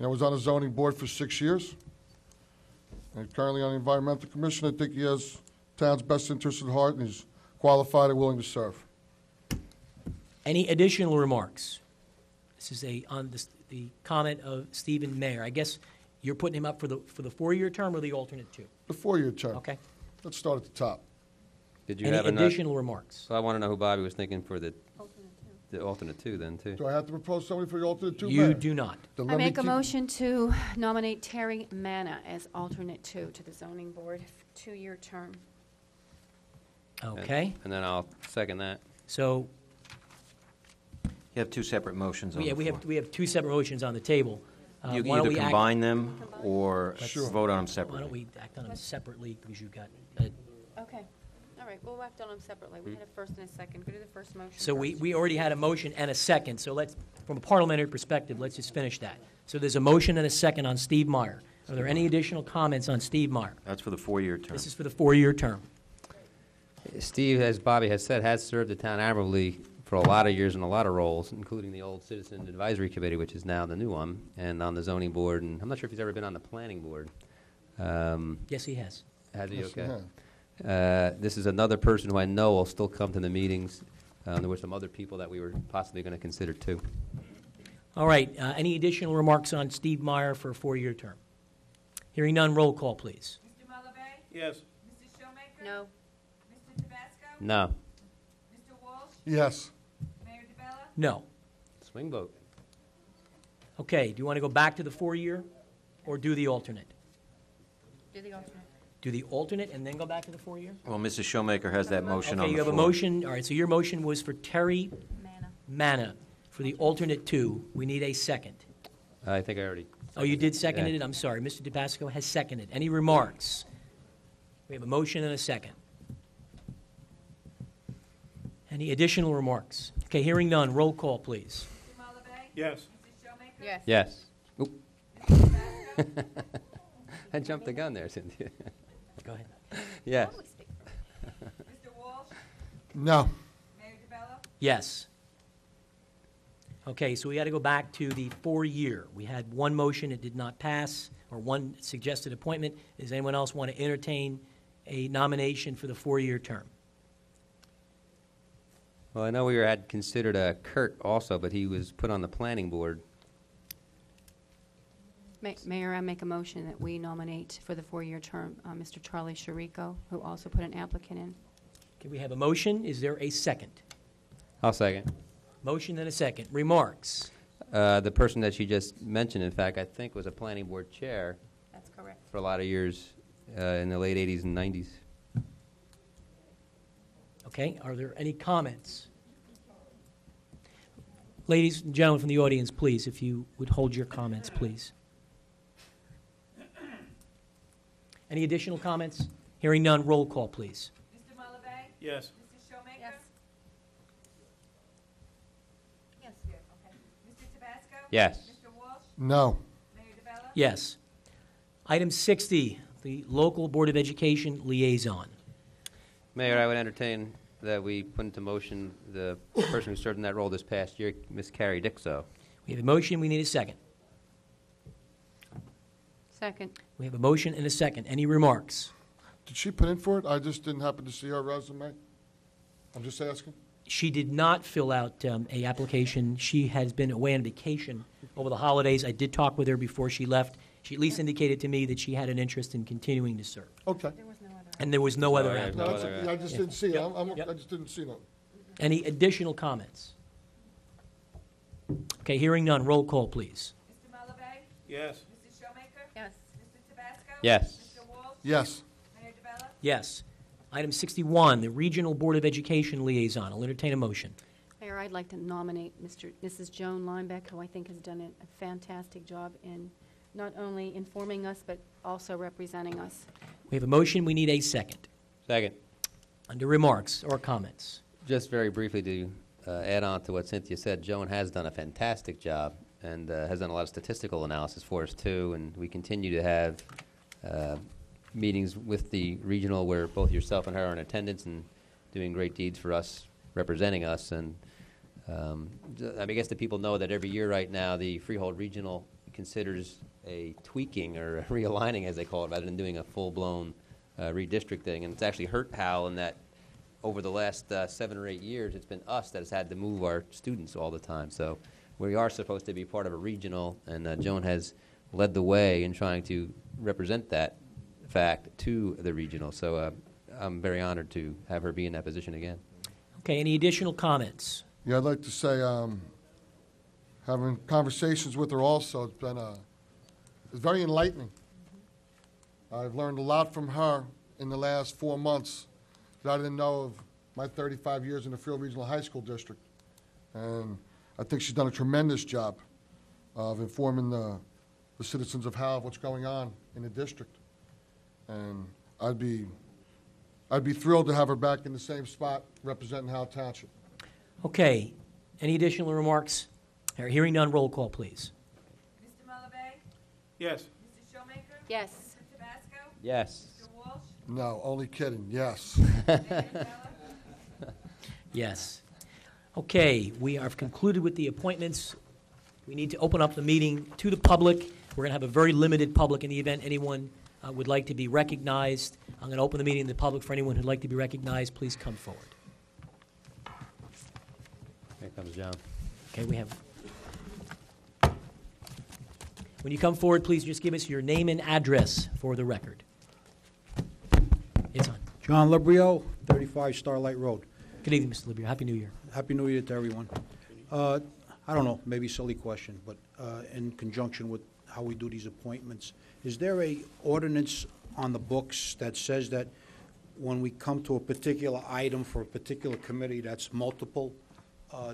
I was on the zoning board for 6 years. And currently on the environmental commission. I think he has town's best interest at heart, and he's qualified and willing to serve. Any additional remarks? This is the comment of Stephen Mayer. I guess you're putting him up for the 4-year term or the alternate 2? The 4-year term. Okay. Let's start at the top. Did you Any have enough? additional remarks? So I want to know who Bobby was thinking for the alternate 2 then, too. Do I have to propose somebody for the alternate 2, You Mayor? do not. Then I let me make a keep- motion to nominate Terry Manna as alternate 2 to the zoning board, 2-year term. Okay. And then I'll second that. So, You have 2 separate motions on yeah, the floor. we have 2 separate motions on the table. You can why don't either we act- combine them or Sure. vote on them Why separately. don't we act on them separately, because you've got, Okay. All right, we'll act on them separately. We had a first and a second. Go to the first motion so first. we already had a motion and a second, so let's, from a parliamentary perspective, let's just finish that. So there's a motion and a second on Steve Meyer. Are there any additional comments on Steve Meyer? That's for the 4-year term. This is for the 4-year term. Steve, as Bobby has said, has served the town admirably for a lot of years in a lot of roles, including the old Citizen Advisory Committee, which is now the new one, and on the zoning board, and I'm not sure if he's ever been on the planning board. Yes, he has. Has he? Yes, Okay. yeah. This is another person who I know will still come to the meetings. There were some other people that we were possibly going to consider, too. All right, any additional remarks on Steve Meyer for a 4-year term? Hearing none, roll call, please. Mr. Malave? Yes. Mrs. Showmaker? No. Mr. Tabasco? No. Mr. Walsh? Yes. Mayor DeBello? No. Swing vote. Okay, do you want to go back to the 4-year or do the alternate? Do the alternate. Do the alternate and then go back to the 4-year? Well, Mrs. Showmaker has that motion on Okay, the you floor. have a motion, all right, so your motion was for Terry Manna. Manna For the alternate 2, we need a second. I think I already. Oh, you did second Yeah. it? I'm sorry. Mr. DePasco has seconded. Any remarks? We have a motion and a second. Any additional remarks? Okay, hearing none. Roll call, please. Mr. Malabay? Yes. Mrs. Showmaker? Yes. Yes. Oop. Mr. Tabasco? I jumped the gun there, Cynthia. Go ahead. Yes. Mr. Walsh? No. Mayor DeBello? Yes. Okay, so we got to go back to the 4-year. We had one motion, it did not pass, or one suggested appointment. Does anyone else want to entertain a nomination for the 4-year term? Well, I know we had considered Kurt also, but he was put on the planning board. Mayor, I make a motion that we nominate for the 4-year term Mr. Charlie Sharico, who also put an applicant in. Okay, we have a motion. Is there a second? I'll second. Motion and a second. Remarks? The person that she just mentioned, in fact, I think was a planning board chair That's correct. for a lot of years in the late 80s and 90s. Okay, are there any comments? Ladies and gentlemen from the audience, please, if you would hold your comments, please. Any additional comments? Hearing none, roll call, please. Mr. Malabay? Yes. Mrs. Showmaker? Yes. Yes. Okay. Mr. Tabasco? Yes. Mr. Walsh? No. Mayor DeBello? Yes. Item 60, the Local Board of Education Liaison. Mayor, I would entertain that we put into motion the person who served in that role this past year, Ms. Carrie Dixo. We have a motion, we need a second. Second. We have a motion and a second. Any remarks? Did she put in for it? I just didn't happen to see her resume. I'm just asking. She did not fill out a application. She has been away on vacation over the holidays. I did talk with her before she left. She at least indicated to me that she had an interest in continuing to serve. Okay. There was no other. And there was no other No, applicant. No, No that's other, okay. I just didn't see it. I just didn't see no. Any additional comments? Okay, hearing none. Roll call, please. Mr. Malabay? Yes. Mrs. Showmaker? Yes. Mr. Tabasco? Yes. Mr. Walsh? Yes. Mayor DeBello? Yes. Item 61, the Regional Board of Education Liaison. I'll entertain a motion. Mayor, I'd like to nominate Mrs. Joan Linebeck, who I think has done a fantastic job in not only informing us, but also representing us. We have a motion. We need a second. Second. Under remarks or comments? Just very briefly to add on to what Cynthia said, Joan has done a fantastic job and has done a lot of statistical analysis for us, too, and we continue to have meetings with the regional where both yourself and her are in attendance and doing great deeds for us, representing us. And I guess the people know that every year right now the Freehold Regional considers a tweaking or a realigning, as they call it, rather than doing a full-blown redistricting. And it's actually hurt Howell in that over the last 7 or 8 years, it's been us that has had to move our students all the time. So we are supposed to be part of a regional, and Joan has led the way in trying to represent that fact to the regional. So I'm very honored to have her be in that position again. Okay, any additional comments? Yeah, I'd like to say, having conversations with her also, it's very enlightening. I've learned a lot from her in the last 4 months that I didn't know of my 35 years in the Freehold Regional High School District. And I think she's done a tremendous job of informing the citizens of Howell of what's going on in the district. And I'd be thrilled to have her back in the same spot representing Howell Township. Okay, any additional remarks? Hearing none, roll call, please. Mr. Malabay? Yes. Mrs. Showmaker? Yes. Mr. Tabasco? Yes. Mr. Walsh? No, only kidding, yes. Mayor DeBello? Yes. Okay, we have concluded with the appointments. We need to open up the meeting to the public. We're going to have a very limited public in the event anyone would like to be recognized. I'm going to open the meeting to the public for anyone who'd like to be recognized. Please come forward. Here comes John. Okay, we have. When you come forward, please just give us your name and address for the record. It's on. John Librio, 35 Starlight Road. Good evening, Mr. Libby. Happy New Year. Happy New Year to everyone. I don't know, maybe silly question, but in conjunction with how we do these appointments, is there a ordinance on the books that says that when we come to a particular item for a particular committee that's multiple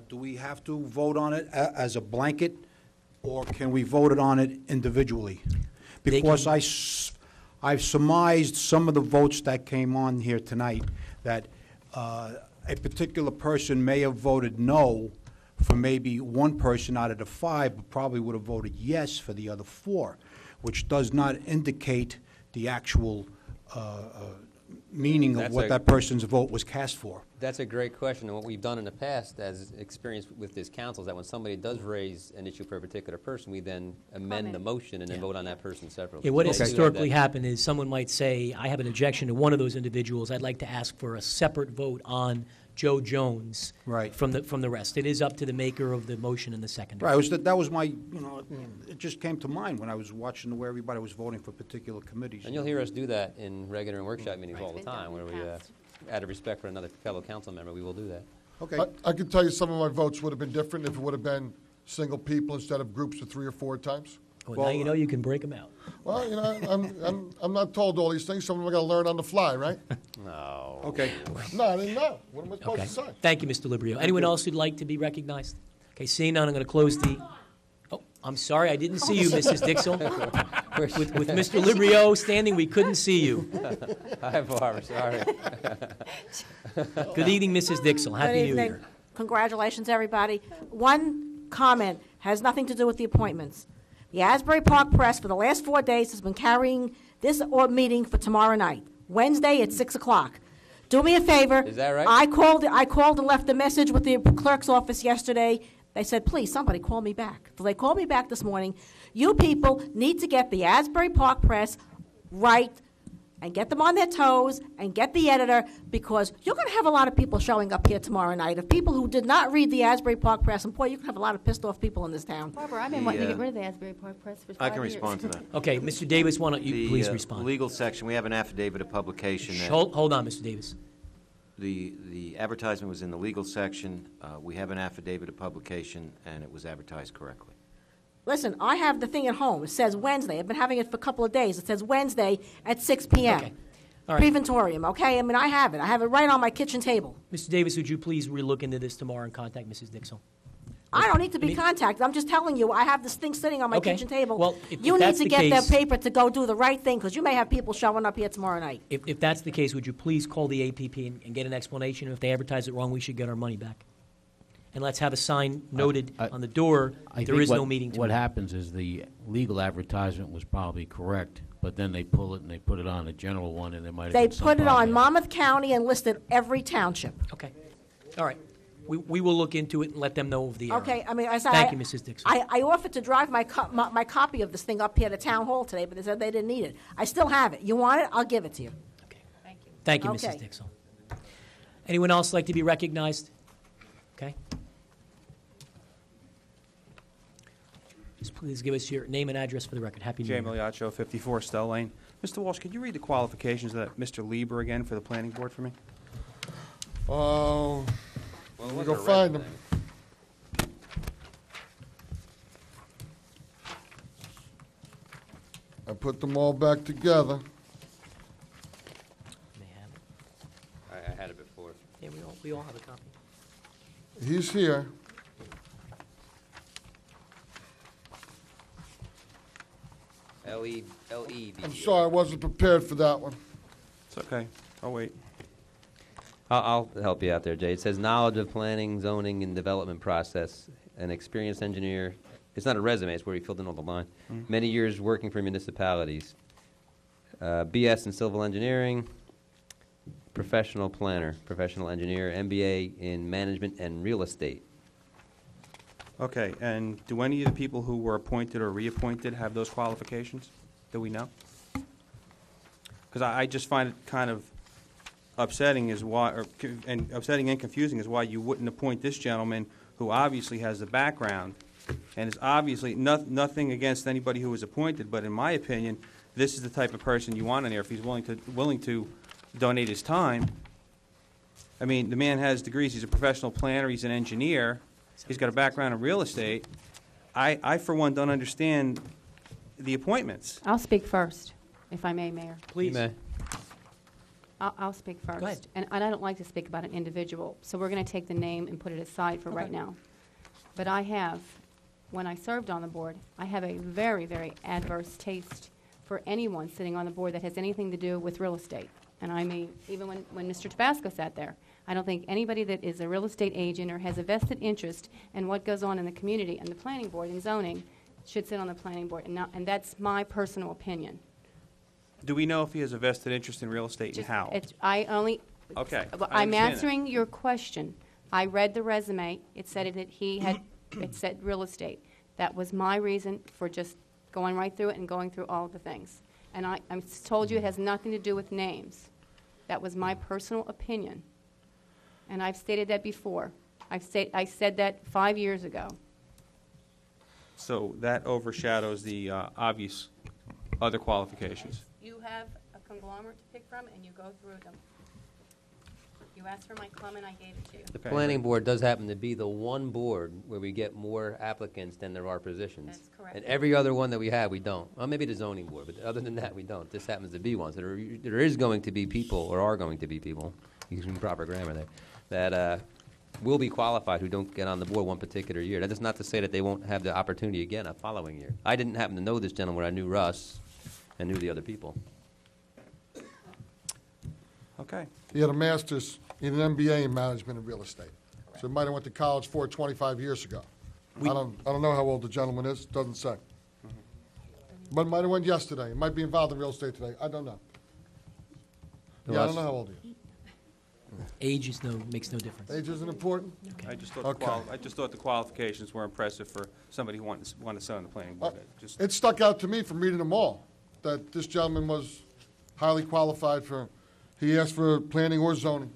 do we have to vote on it as a blanket, or can we vote it on it individually? Because I've surmised some of the votes that came on here tonight that a particular person may have voted no for maybe one person out of the 5, but probably would have voted yes for the other 4, which does not indicate the actual meaning of That's what a- that person's vote was cast for. That's a great question, and what we've done in the past, as experience with this council, is that when somebody does raise an issue for a particular person, we then amend the motion and then vote on that person separately. Yeah, what has So we do have historically that. happened is someone might say, I have an objection to one of those individuals. I'd like to ask for a separate vote on Joe Jones Right. from the rest. It is up to the maker of the motion and the seconder. Right, that was my, it just came to mind when I was watching the way everybody was voting for particular committees. And you'll hear us do that in regular and workshop meetings all the It's been done time, in where the we, past. out of respect for another fellow council member, we will do that. Okay. I can tell you some of my votes would have been different if it would have been single people instead of groups of 3 or 4 times. Well, now you know you can break them out. Well, I'm not told all these things. Some of them I got to learn on the fly, right? No. Okay. No, I didn't know. What am I supposed Okay. to say? Thank you, Mr. Librio. Anyone else who'd like to be recognized? Okay, seeing none, I'm going to close the... Oh, I'm sorry, I didn't see you, Mrs. Dixell. With Mr. Librio standing, we couldn't see you. Hi, Barbara, sorry. Good evening, Mrs. Dixell. Happy Good New evening. Year. Congratulations, everybody. One comment has nothing to do with the appointments. The Asbury Park Press for the last 4 days has been carrying this meeting for tomorrow night, Wednesday at 6 o'clock. Do me a favor. Is that right? I called and left a message with the clerk's office yesterday. They said, please, somebody call me back. So they called me back this morning. You people need to get the Asbury Park Press right and get them on their toes and get the editor, because you're going to have a lot of people showing up here tomorrow night of people who did not read the Asbury Park Press, and boy, you can have a lot of pissed off people in this town. Barbara, I've been The, wanting to uh, get rid of the Asbury Park Press for 5 I years. can respond to that. Okay, Mr. Davis, why don't you please The respond? legal section, we have an affidavit of publication. that Hold on, Mr. Davis. The advertisement was in the legal section. We have an affidavit of publication, and it was advertised correctly. Listen, I have the thing at home. It says Wednesday. I've been having it for a couple of days. It says Wednesday at 6 p.m. Okay. All right. Preventorium, okay? I mean, I have it. I have it right on my kitchen table. Mr. Davis, would you please relook into this tomorrow and contact Mrs. Dixell? I don't need to be mean- contacted. I'm just telling you, I have this thing sitting on my Okay. kitchen table. Well, if you need that's to the get case- that paper to go do the right thing, because you may have people showing up here tomorrow night. If that's the case, would you please call the APP and get an explanation? If they advertise it wrong, we should get our money back. And let's have a sign noted I- on the door, I there think is what- no meeting What tomorrow. happens is the legal advertisement was probably correct, but then they pull it and they put it on a general one, and there might have They been some put it on problem. Monmouth County and listed every township. Okay. All right. We will look into it and let them know of the error. Okay, I mean, I said... Thank you, Mrs. Dixon. I offered to drive my copy of this thing up here to Town Hall today, but they said they didn't need it. I still have it. You want it? I'll give it to you. Okay. Thank you, Mrs. Okay. Dixon. Anyone else like to be recognized? Okay. Just please give us your name and address for the record. Happy New Jay Year. Miliaccio, 54 Stell Lane. Mr. Walsh, could you read the qualifications of that Mr. Lieber again for the planning board for me? Oh, Well, let it me was go a red find them. thing. I put them all back together. May I have it? I had it before. Yeah, we all have a copy. He's here. L-E-B. I'm sorry, I wasn't prepared for that one. It's okay. I'll wait. I'll help you out there, Jay. It says knowledge of planning, zoning, and development process, an experienced engineer. It's not a resume, it's where he filled in all the line. Many years working for municipalities. BS in civil engineering, professional planner, professional engineer, MBA in management and real estate. Okay, and do any of the people who were appointed or reappointed have those qualifications? Do we know? Because I just find it kind of upsetting is why, and upsetting and confusing is why you wouldn't appoint this gentleman who obviously has the background and is obviously nothing against anybody who was appointed, but in my opinion, this is the type of person you want in there if he's willing to donate his time. I mean, the man has degrees. He's a professional planner. He's an engineer. He's got a background in real estate. I for one, don't understand the appointments. I'll speak first, if I may, Mayor. Please. You may. I'll speak first. Go ahead. And I don't like to speak about an individual, so we're going to take the name and put it aside for right Okay. now. But I have, when I served on the board, I have a very, very adverse taste for anyone sitting on the board that has anything to do with real estate. And I mean, even when Mr. Tabasco sat there, I don't think anybody that is a real estate agent or has a vested interest in what goes on in the community and the planning board and zoning should sit on the planning board. And that's my personal opinion. Do we know if he has a vested interest in real estate and how? I only. Okay, Well, I I'm understand that. answering your question. I read the resume. It said that he had, it said real estate. That was my reason for just going right through it and going through all of the things. And I'm told you it has nothing to do with names. That was my personal opinion. And I've stated that before. I said that 5 years ago. So that overshadows the obvious other qualifications. You have a conglomerate to pick from, and you go through them. You asked for my comment, I gave it to you. The Okay. planning board does happen to be the one board where we get more applicants than there are positions. That's correct. And every other one that we have, we don't. Well, maybe the zoning board, but other than that, we don't. This happens to be one. So there is going to be people, or are going to be people, using proper grammar there, that will be qualified who don't get on the board one particular year. That is not to say that they won't have the opportunity again a following year. I didn't happen to know this gentleman. I knew Russ and knew the other people. Okay. He had a master's in an MBA in management and real estate. So he might have went to college 25 years ago. I don't know how old the gentleman is, doesn't say. But might have went yesterday. He might be involved in real estate today. I don't know. Yeah, I don't know how old he is. Age makes no difference. Age isn't important? I just thought Okay. I just thought the qualifications were impressive for somebody who wanted to sit on the planning board. Just It stuck out to me from reading them all, that this gentleman was highly qualified for, he asked for planning or zoning.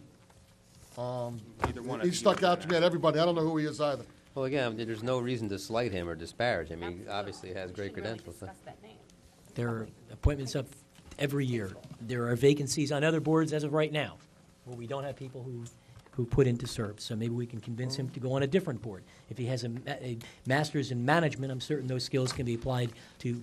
either one. I He think stuck either out to me at everybody. I don't know who he is either. Well, again, there's no reason to slight him or disparage him. He Absolutely. obviously has We great should really credentials. discuss that name. There are appointments up every year. There are vacancies on other boards as of right now, where we don't have people who put in to serve. So maybe we can convince him to go on a different board. If he has a master's in management, I'm certain those skills can be applied to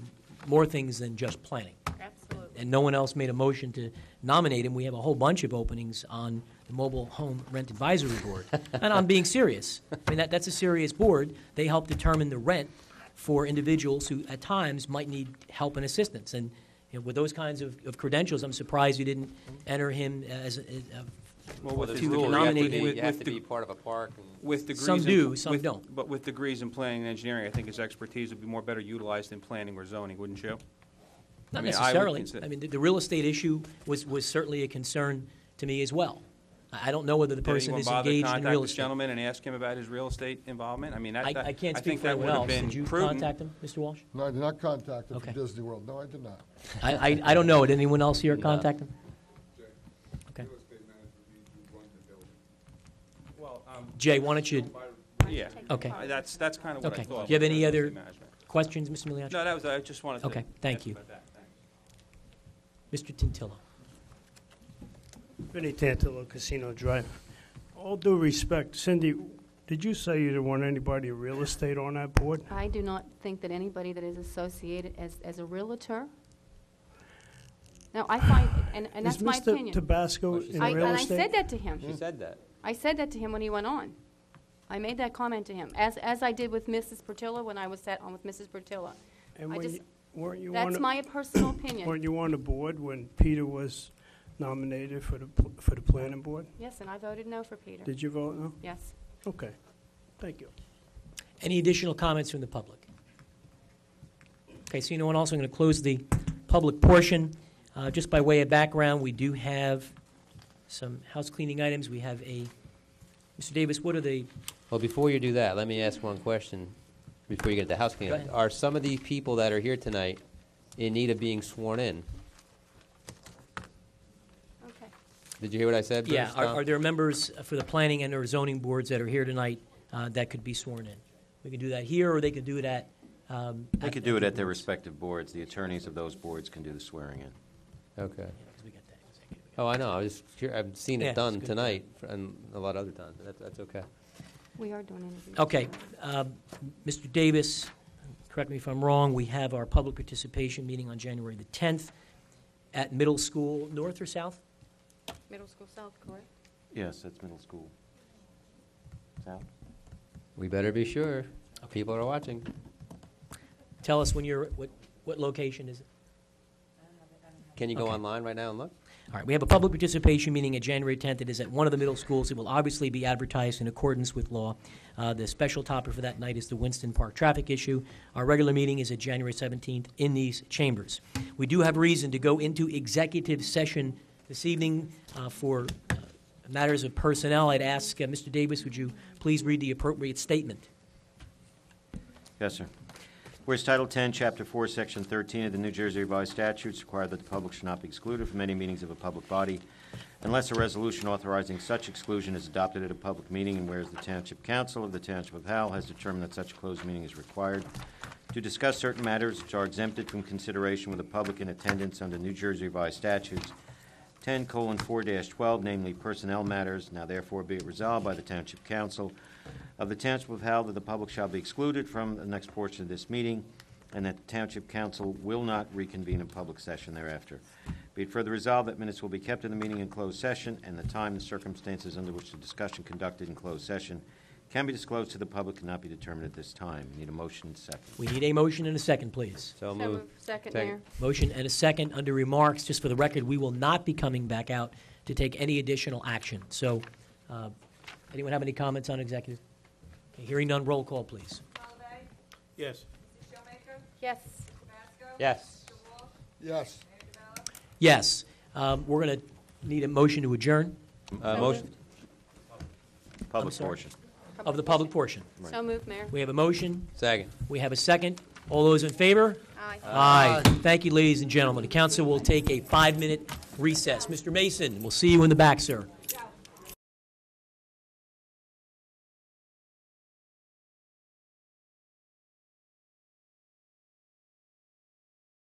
more things than just planning. Absolutely. And no one else made a motion to nominate him. We have a whole bunch of openings on the Mobile Home Rent Advisory Board. And I'm being serious. I mean, that's a serious board. They help determine the rent for individuals who, at times, might need help and assistance. And with those kinds of credentials, I'm surprised you didn't enter him as Well, Well, with there's the to rules. nominate You with have to the- be part of a park. And with degrees Some in- do, some with- don't. But with degrees in planning and engineering, I think his expertise would be more better utilized in planning or zoning, wouldn't you? Not I mean, I would necessarily. consider- I mean, the real estate issue was certainly a concern to me as well. I don't know whether the Did person anyone is bother to engaged in contact real this estate. gentleman and ask him about his real estate involvement? I mean, that, I can't I speak think for that anyone would have else. been Did you prudent. contact him, Mr. Walsh? No, I did not contact him Okay. from Disney World. No, I did not. I don't know. Did anyone else here No. contact him? Okay. Well, Jay, why don't you, yeah. okay. That's kind of what I Okay. thought. Do you have with any real other estate management. questions, Mr. Miliacci? No, that was, I just wanted to. Okay, thank ask you. about that. Thanks. Mr. Tintillo. Vinny Tantillo, Casino Drive. All due respect, Cindy, did you say you didn't want anybody in real estate on that board? I do not think that anybody that is associated as a realtor. Now, I find, and that's my Is Mr. opinion. Tabasco Well, she in said real And I estate? said that to him. She said that. I said that to him when he went on. I made that comment to him, as I did with Mrs. Portillo when I was sat on with Mrs. Portillo. And I when just- you- weren't you on That's the- my personal opinion. Weren't you on the board when Peter was nominated for the planning board? Yes, and I voted no for Peter. Did you vote no? Yes. Okay, thank you. Any additional comments from the public? Okay, so you know what, also I'm going to close the public portion. Just by way of background, we do have some house cleaning items. We have Mr. Davis, what are the, Well, before you do that, let me ask one question before you get to house cleaning. Go ahead. Are some of the people that are here tonight in need of being sworn in? Okay. Did you hear what I said? yeah, Bruce, Tom? are there members for the planning and or zoning boards that are here tonight that could be sworn in? We could do that here, or they could do it at... They could do it at their respective boards. The attorneys of those boards can do the swearing in. Okay. Oh, I know. I've seen Yeah, it done it's good. tonight and a lot of other times. That's okay. We are doing interviews. Okay. Mr. Davis, correct me if I'm wrong, we have our public participation meeting on January the 10th at middle school, north or south? Middle School South, correct? Yes, that's middle school. South? We better be sure. People are watching. Tell us when you're, what location is it? Can you go Okay. online right now and look? All right, we have a public participation meeting at January 10th. It is at one of the middle schools. It will obviously be advertised in accordance with law. The special topic for that night is the Winston Park traffic issue. Our regular meeting is at January 17th in these chambers. We do have reason to go into executive session this evening for matters of personnel. I'd ask Mr. Davis, would you please read the appropriate statement? Yes, sir. Whereas Title 10, Chapter 4, Section 13 of the New Jersey Revised Statutes require that the public should not be excluded from any meetings of a public body unless a resolution authorizing such exclusion is adopted at a public meeting, and whereas the Township Council of the Township of Howell has determined that such a closed meeting is required to discuss certain matters which are exempted from consideration with the public in attendance under New Jersey Revised Statutes 10:4-12, namely personnel matters, now therefore be it resolved by the Township Council of the Township of Howell that the public shall be excluded from the next portion of this meeting, and that the Township Council will not reconvene in public session thereafter. Be it further resolved that minutes will be kept in the meeting in closed session, and the time and circumstances under which the discussion conducted in closed session can be disclosed to the public and not be determined at this time. Need a motion and second. We need a motion and a second, please. So So move. moved. Second, Second. Mayor. Motion and a second. Under remarks, just for the record, we will not be coming back out to take any additional action. So, anyone have any comments on executive? Okay, hearing none, roll call, please. Malabay? Yes. Mrs. Showmaker? Yes. Tabasco? Yes. Mr. Walsh? Yes. Mayor DeBello? Yes. We're going to need a motion to adjourn Motion. Public sorry. portion. of the public portion. So moved, Mayor. We have a motion. Second. We have a second. All those in favor? Aye. Aye. Thank you, ladies and gentlemen. The council will take a 5-minute recess. Mr. Mason, we'll see you in the back, sir.